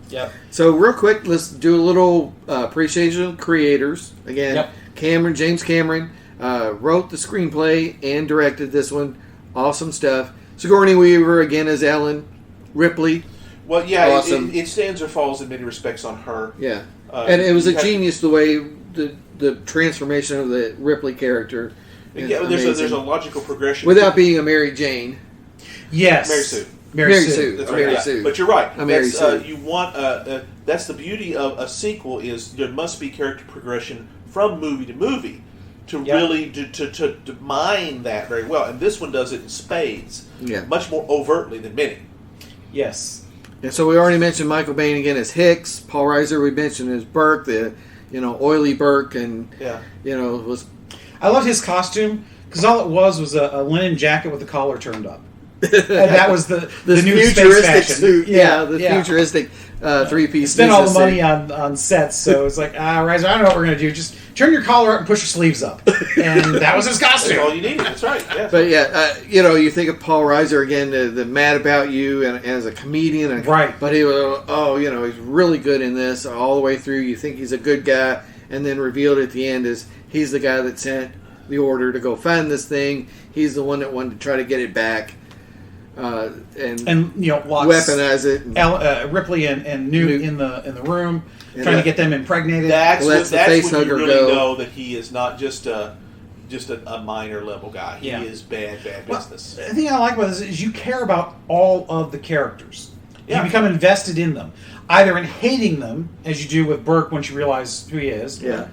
Yep. So real quick, let's do a little appreciation of creators. Again, James Cameron wrote the screenplay and directed this one. Awesome stuff. Sigourney Weaver again as Ellen. Ripley. Well, yeah, awesome. it stands or falls in many respects on her. Yeah, and it was a genius the way the transformation of the Ripley character. Yeah, there's a logical progression without being a Mary Jane. Yes, Mary Sue. Mary Sue. That's Mary right. Sue. But you're right. Mary Sue. You want that's the beauty of a sequel is there must be character progression from movie to movie to really to mine that very well. And this one does it in spades. Yeah. Much more overtly than many. Yes. And so we already mentioned Michael Biehn again as Hicks. Paul Reiser we mentioned as Burke, the oily Burke, and was. I loved his costume because all it was a linen jacket with the collar turned up. And that was the new space futuristic fashion. suit. Yeah, the futuristic three-piece. Spent all the money on sets, so it's like, Riser, I don't know what we're gonna do. Just turn your collar up and push your sleeves up, and that was his costume. That's all you needed. That's right. Yeah. But yeah, you think of Paul Reiser again, the Mad About You, and as a comedian, and, right? But he was, he's really good in this all the way through. You think he's a good guy, and then revealed at the end is he's the guy that sent the order to go find this thing. He's the one that wanted to try to get it back, and weaponize it. Ripley and Newt in the room, trying to get them impregnated. That's when you really go. know that he is not just a minor level guy. He is bad business. The thing I like about this is you care about all of the characters. Yeah. You become invested in them, either in hating them, as you do with Burke once you realize who he is. Yeah.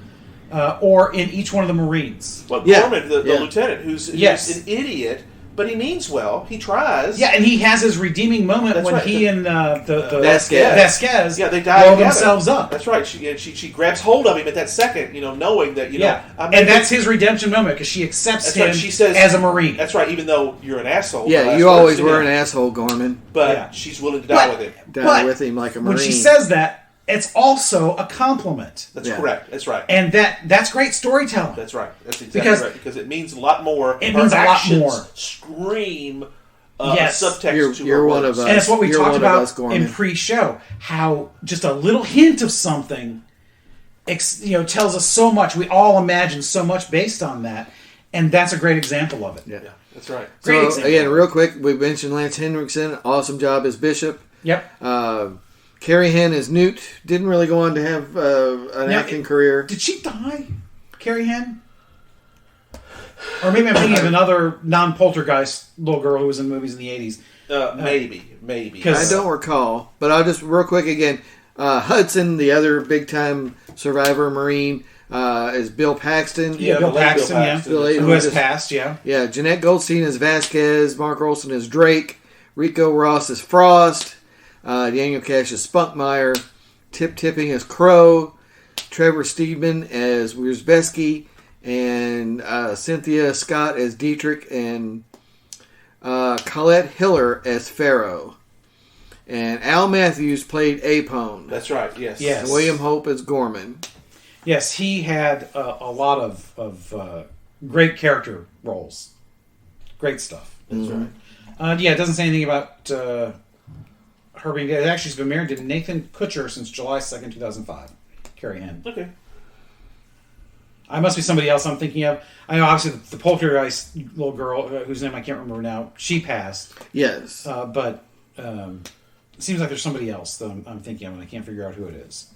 Or in each one of the Marines. Well, Gorman, the lieutenant, who's an idiot, but he means well. He tries. Yeah, and he has his redeeming moment when he and the Vasquez they die blow together. themselves up. That's right. She grabs hold of him at that second, knowing that, and that's his redemption moment because she accepts him she says, as a Marine. That's right, even though you're an asshole. Yeah, you always were an asshole, Gorman. But she's willing to die with him. Die with him like a Marine. When she says that, it's also a compliment. That's correct. That's right. And that's great storytelling. That's right. That's exactly right. Because it means a lot more. It means a lot more. Scream subtext to you're one of us. And it's what we talked about in pre-show. How just a little hint of something, tells us so much. We all imagine so much based on that, and that's a great example of it. Yeah, that's right. Great example. Again, real quick, we mentioned Lance Henriksen. Awesome job as Bishop. Yep. Carrie Henn as Newt didn't really go on to have an acting career. Did she die, Carrie Henn? Or maybe I'm thinking of another non-poltergeist little girl who was in movies in the 80s. Maybe. I don't recall. But I'll just, real quick again, Hudson, the other big-time survivor Marine, is Bill Paxton. Yeah, Bill Paxton, who has passed, Yeah, Jeanette Goldstein is Vasquez. Mark Olson is Drake. Rico Ross is Frost. Daniel Cash as Spunkmeyer, Tip Tipping as Crow, Trevor Steedman as Wierzbowski, and Cynthia Scott as Dietrich, and Colette Hiller as Pharaoh. And Al Matthews played Apone. That's right, yes. And William Hope as Gorman. Yes, he had a lot of great character roles. Great stuff. That's right. It doesn't say anything about... her being dead. Actually, she's been married to Nathan Kutcher since July 2nd, 2005. Carrie Henn. Okay. I must be somebody else I'm thinking of. I know, obviously, the poltergeist little girl, whose name I can't remember now, she passed. Yes. But it seems like there's somebody else that I'm thinking of, and I can't figure out who it is.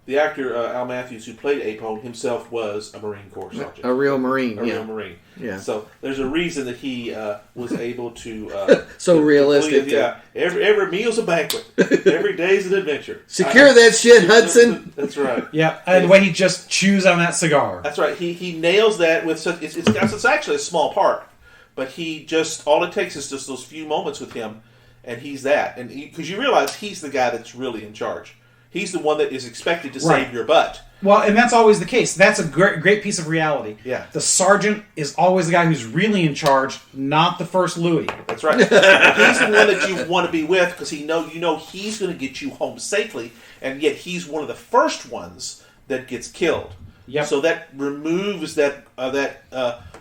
The actor, Al Matthews, who played Apone, himself was a Marine Corps sergeant. A real Marine, real Marine. Yeah. So there's a reason that he was able to... so realistic. Every meal's a banquet. Every day's an adventure. Secure that shit, Hudson! That's right. Yeah, and the way he just chews on that cigar. That's right. He nails that with such... It's actually a small part, but he just... All it takes is just those few moments with him, and he's that. And because you realize he's the guy that's really in charge. He's the one that is expected to save your butt. Well, and that's always the case. That's a great piece of reality. Yeah. The sergeant is always the guy who's really in charge, not the first Louis. That's right. He's the one that you want to be with because he's going to get you home safely, and yet he's one of the first ones that gets killed. Yep. So that removes that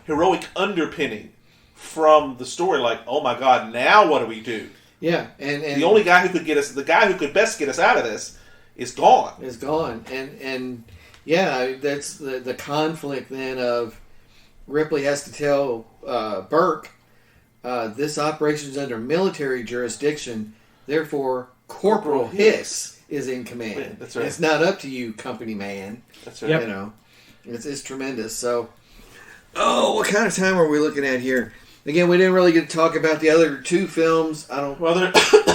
heroic underpinning from the story. Like, oh my God, now what do we do? Yeah, and the only guy who could best get us out of this is gone. Is gone. And that's the conflict then of Ripley has to tell Burke, this operation is under military jurisdiction, therefore Corporal Hicks is in command. Yeah, that's right. It's not up to you, company man. That's right. Yep. It's tremendous. So, what kind of time are we looking at here? Again, we didn't really get to talk about the other two films. Well,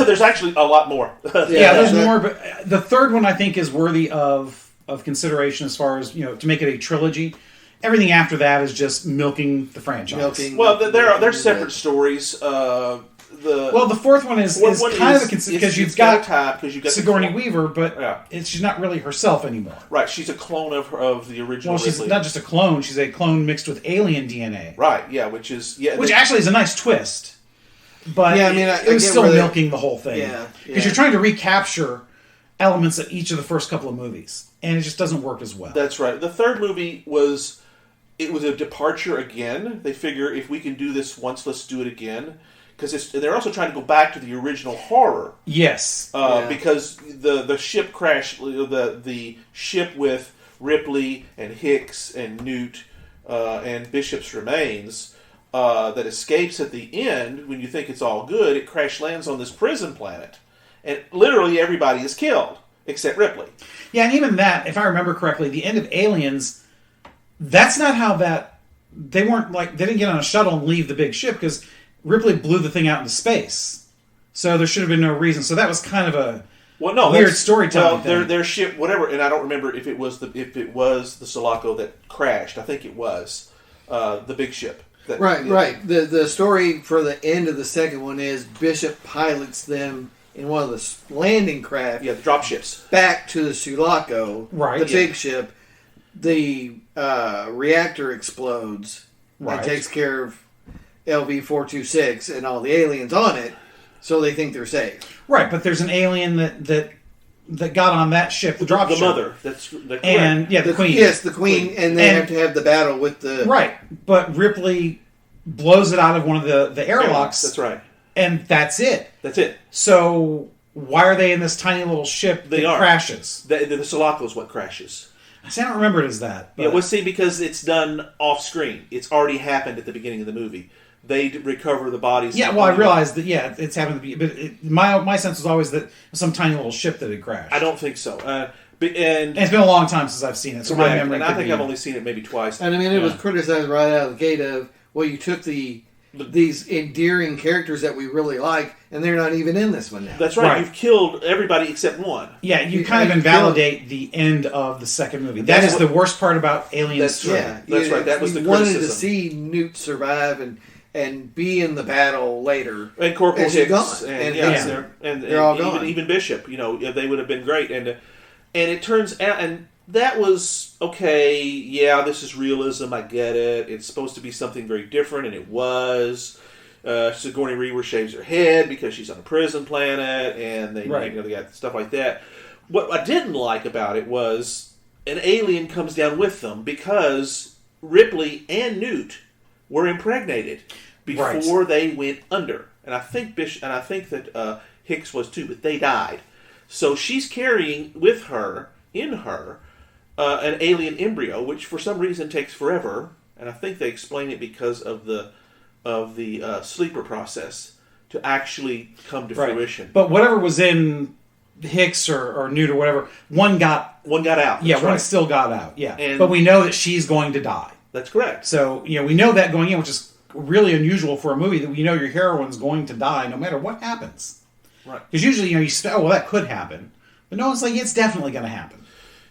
there's actually a lot more. There's more, but the third one I think is worthy of consideration as far as to make it a trilogy. Everything after that is just milking the franchise. Well, they're separate stories. the fourth one is kind of a because you've got Sigourney the Weaver, but she's not really herself anymore. Right, she's a clone of the original. Well, she's Ripley. not just a clone; she's a clone mixed with alien DNA. Right, yeah, which actually is a nice twist. But yeah, I mean, it was still milking the whole thing. Yeah, because you're trying to recapture elements of each of the first couple of movies, and it just doesn't work as well. That's right. The third movie was a departure again. They figure if we can do this once, let's do it again. Because they're also trying to go back to the original horror. Yes, because the ship crash, the ship with Ripley and Hicks and Newt and Bishop's remains that escapes at the end. When you think it's all good, it crash lands on this prison planet, and literally everybody is killed except Ripley. Yeah, and even that, if I remember correctly, the end of Aliens, that's not how that. They didn't get on a shuttle and leave the big ship because Ripley blew the thing out into space. So there should have been no reason. So that was kind of a weird storytelling thing. Their ship, whatever, and I don't remember if it was the Sulaco that crashed. I think it was the big ship. Right. The story for the end of the second one is Bishop pilots them in one of the landing craft. Yeah, the drop ships. Back to the Sulaco, the big ship. The reactor explodes and takes care of LV-426 and all the aliens on it, so they think they're safe. Right, but there's an alien that got on that ship, the drop ship. The mother. That's correct. And the Queen. Yes, the Queen, and they have to have the battle with the... Right, but Ripley blows it out of one of the airlocks. That's right. And that's it. That's it. So why are they in this tiny little ship that crashes? The Sulaco is what crashes. I don't remember it as that. But. Yeah, well, see, because it's done off screen. It's already happened at the beginning of the movie. They recover the bodies. Yeah, well, I realized that. Yeah, it's happened. But my sense was always that some tiny little ship that had crashed. I don't think so. And it's been a long time since I've seen it, so my memory. And I think I've only seen it maybe twice. And I mean, it was criticized right out of the gate of you took these endearing characters that we really like, and they're not even in this one now. That's right. You've killed everybody except one. Yeah, you kind of invalidate the end of the second movie. That is the worst part about Aliens 3. That's right. That was the criticism. Wanted to see Newt survive and be in the battle later. And Corporal Hicks. Gone. And they're all gone. Even Bishop, they would have been great. And it turns out, and that was, okay, yeah, this is realism, I get it. It's supposed to be something very different, and it was. Sigourney Weaver shaves her head because she's on a prison planet, and they got stuff like that. What I didn't like about it was an alien comes down with them because Ripley and Newt were impregnated before they went under, and I think that Hicks was too, but they died. So she's carrying with her an alien embryo, which for some reason takes forever, and I think they explain it because of the sleeper process to actually come to fruition. But whatever was in Hicks or Newt or whatever, one got out. Yeah, one still got out. Yeah, but we know that she's going to die. That's correct. So we know that going in, which is really unusual for a movie, that your heroine's going to die no matter what happens. Right. Because usually you say, oh, well, that could happen, but no, it's like it's definitely going to happen.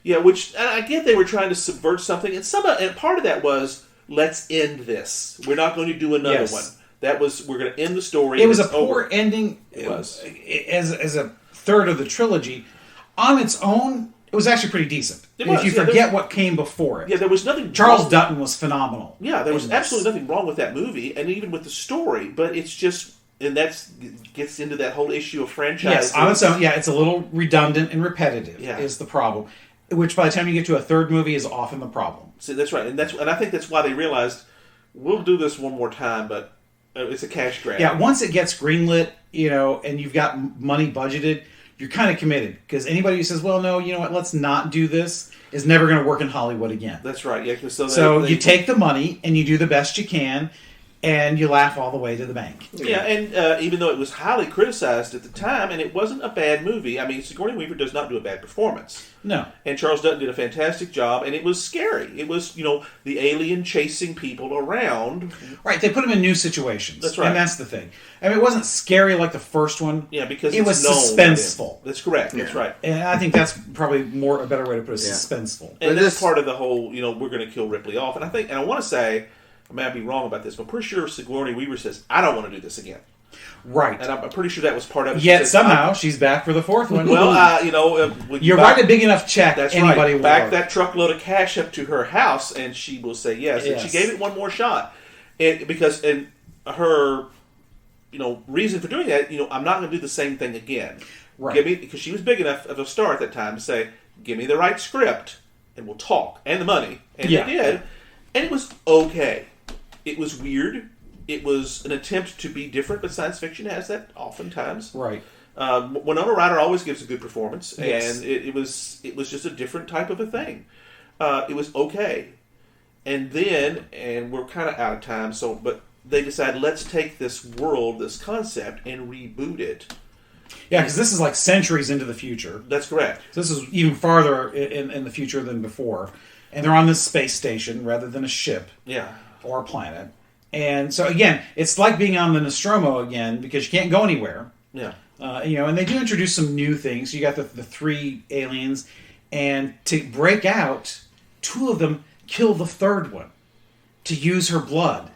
Yeah, which I get they were trying to subvert something, and part of that was, let's end this. We're not going to do another one. That was, we're going to end the story. It was a poor ending. It was as a third of the trilogy. On its own, it was actually pretty decent. If you forget what came before it. Yeah, there was nothing. Charles Dutton was phenomenal. Yeah, there was absolutely nothing wrong with that movie, and even with the story. But it's just, and that gets into that whole issue of franchise. Yes, on its own, it's a little redundant and repetitive. Yeah. Is the problem. Which by the time you get to a third movie is often the problem. See, that's right, and I think that's why they realized we'll do this one more time, but it's a cash grab. Yeah, once it gets greenlit, and you've got money budgeted, you're kind of committed. Because anybody who says, well, no, you know what, let's not do this, is never going to work in Hollywood again. That's right, yeah. So you take the money, and you do the best you can, and you laugh all the way to the bank. Yeah, and even though it was highly criticized at the time, and it wasn't a bad movie, I mean, Sigourney Weaver does not do a bad performance. No. And Charles Dutton did a fantastic job, and it was scary. It was, the alien chasing people around. Right, they put him in new situations. That's right. And that's the thing. I mean, it wasn't scary like the first one. Yeah, because it was suspenseful. That's correct, that's right. And I think that's probably a better way to put it, suspenseful. And that's part of the whole, we're going to kill Ripley off. And I want to say, I may be wrong about this, but I'm pretty sure Sigourney Weaver says, I don't want to do this again. Right. And I'm pretty sure that was part of it. Yet somehow she's back for the fourth one. Well, you know, when you're writing a big enough check. That's anybody right. will Back work. that truckload of cash up to her house, and she will say yes. And she gave it one more shot, because her, reason for doing that, I'm not going to do the same thing again. Right. Because she was big enough of a star at that time to say, give me the right script, and we'll talk, and the money, and they did, and it was okay. It was weird. It was an attempt to be different, but science fiction has that oftentimes. Right. Winona Ryder always gives a good performance, Yes. and it was just a different type of a thing. It was okay, and we're kind of out of time. But they decided, let's take this world, this concept, and reboot it. Yeah, because this is like centuries into the future. That's correct. So this is even farther in the future than before, and they're on this space station rather than a ship. Yeah. Or a planet. And so again, it's like being on the Nostromo again because you can't go anywhere. Yeah. And they do introduce some new things. You got the 3 aliens, and to break out, 2 of them kill the third one to use her blood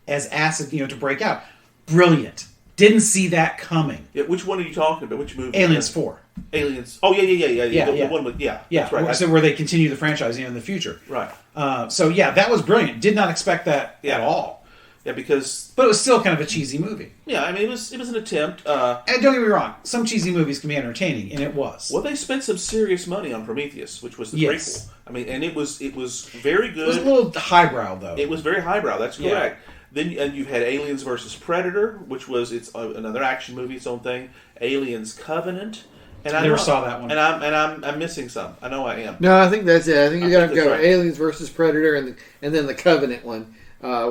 as acid, to break out. Brilliant. Didn't see that coming. Yeah. Which one are you talking about? Which movie? Aliens 4. Aliens. Oh yeah. The one with Yeah. That's right. So where they continue the franchise in the future. Right. That was brilliant. Did not expect that at all. Yeah, because... But it was still kind of a cheesy movie. Yeah, I mean, it was an attempt. And don't get me wrong, some cheesy movies can be entertaining, and it was. Well, they spent some serious money on Prometheus, which was the prequel. I mean, and it was very good. It was a little highbrow, though. It was very highbrow, that's correct. Then you've had Aliens versus Predator, which was another action movie, its own thing. Aliens Covenant. And I never saw that one. And I'm missing some. I know I am. No, I think that's it. I think you got to go right. Aliens versus Predator and then the Covenant one,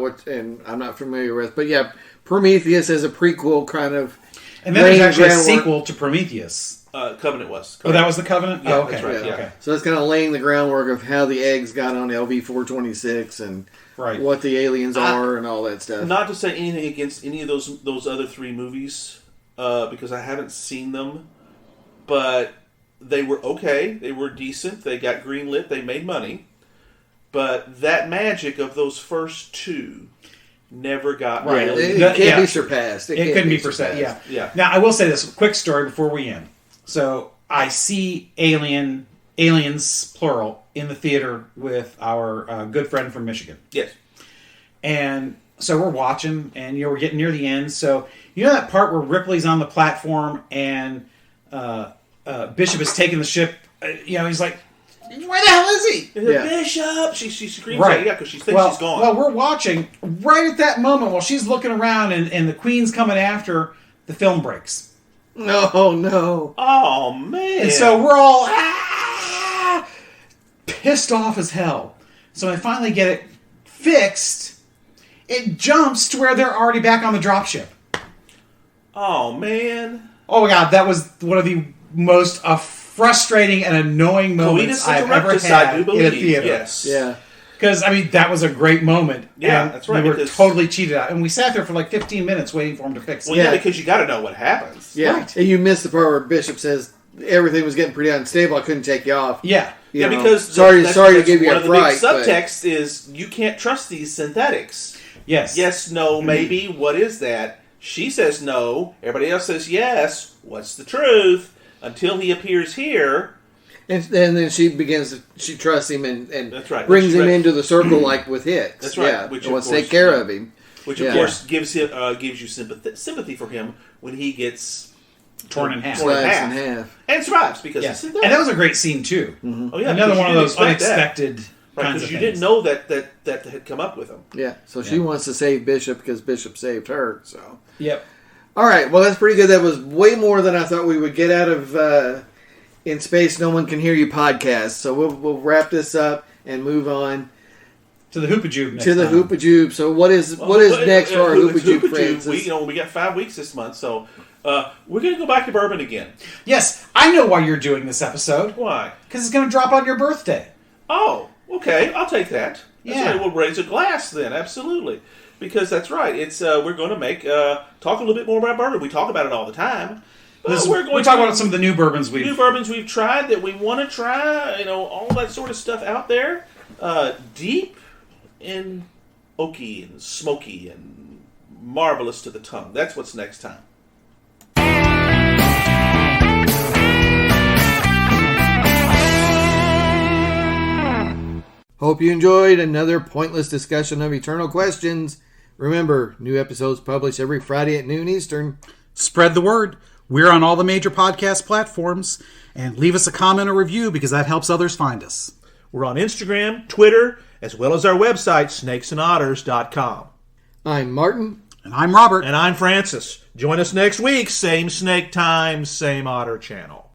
which and I'm not familiar with, but yeah, Prometheus as a prequel kind of. And then there's actually a sequel to Prometheus. Covenant was. Correct. Oh, that was the Covenant? Yeah, okay. That's right. Yeah. Okay. So it's kind of laying the groundwork of how the eggs got on LV-426 and what the aliens are and all that stuff. Not to say anything against any of those other 3 movies, because I haven't seen them. But they were okay. They were decent. They got greenlit. They made money. But that magic of those first 2 never got really. It can't be surpassed. It couldn't be surpassed. Yeah. Now, I will say this quick story before we end. So I see aliens, plural, in the theater with our good friend from Michigan. Yes. And so we're watching, and we're getting near the end. So you know that part where Ripley's on the platform and Bishop is taking the ship. He's like, "Where the hell is he?" Bishop! She screams at because she thinks she's gone. Well, we're watching right at that moment while she's looking around and the Queen's coming after her, the film breaks. No. Oh, man. And so we're all pissed off as hell. So when I finally get it fixed, it jumps to where they're already back on the dropship. Oh, man. Oh, my God. That was one of the most frustrating and annoying moments I've ever had in a theater. Yes. Yeah. Because, that was a great moment. Yeah, that's right. We were totally cheated out. And we sat there for like 15 minutes waiting for him to fix it. Well, yeah, because you got to know what happens. Yeah. Right. And you missed the part where Bishop says, everything was getting pretty unstable. I couldn't take you off. Yeah. You know, because sorry to give you a fright. One of the big subtext is you can't trust these synthetics. Yes. Yes, no, maybe. What is that? She says no. Everybody else says yes. What's the truth? Until he appears here. And then she trusts him and that's right. brings him into the circle like with Hicks. That's right. Yeah, Which wants to take care of him. Which, of course, gives you sympathy for him when he gets torn in half. Sliced in half. And survives because he's synthetic. And that was a great scene, too. Mm-hmm. Oh, yeah. Another one of those unexpected kinds of things. Because you didn't know that had come up with him. Yeah, so she wants to save Bishop because Bishop saved her. So. Yep. All right, well, that's pretty good. That was way more than I thought we would get out of In Space No One Can Hear You podcast. So we'll wrap this up and move on to the Hoopajube next to the time. Hoopajube. So what is next for our Hoopajube friends? We got 5 weeks this month, so we're going to go back to bourbon again. Yes, I know why you're doing this episode. Why? Because it's going to drop on your birthday. Oh, okay. I'll take that. Yeah. That's right. We'll raise a glass then. Absolutely. Because that's right. It's we're going to talk a little bit more about bourbon. We talk about it all the time. We talk about some of the new bourbons we've tried that we want to try. All that sort of stuff out there. Deep and oaky and smoky and marvelous to the tongue. That's what's next time. Hope you enjoyed another pointless discussion of eternal questions. Remember, new episodes published every Friday at noon Eastern. Spread the word. We're on all the major podcast platforms. And leave us a comment or review because that helps others find us. We're on Instagram, Twitter, as well as our website, snakesandotters.com. I'm Martin. And I'm Robert. And I'm Francis. Join us next week. Same snake time, same otter channel.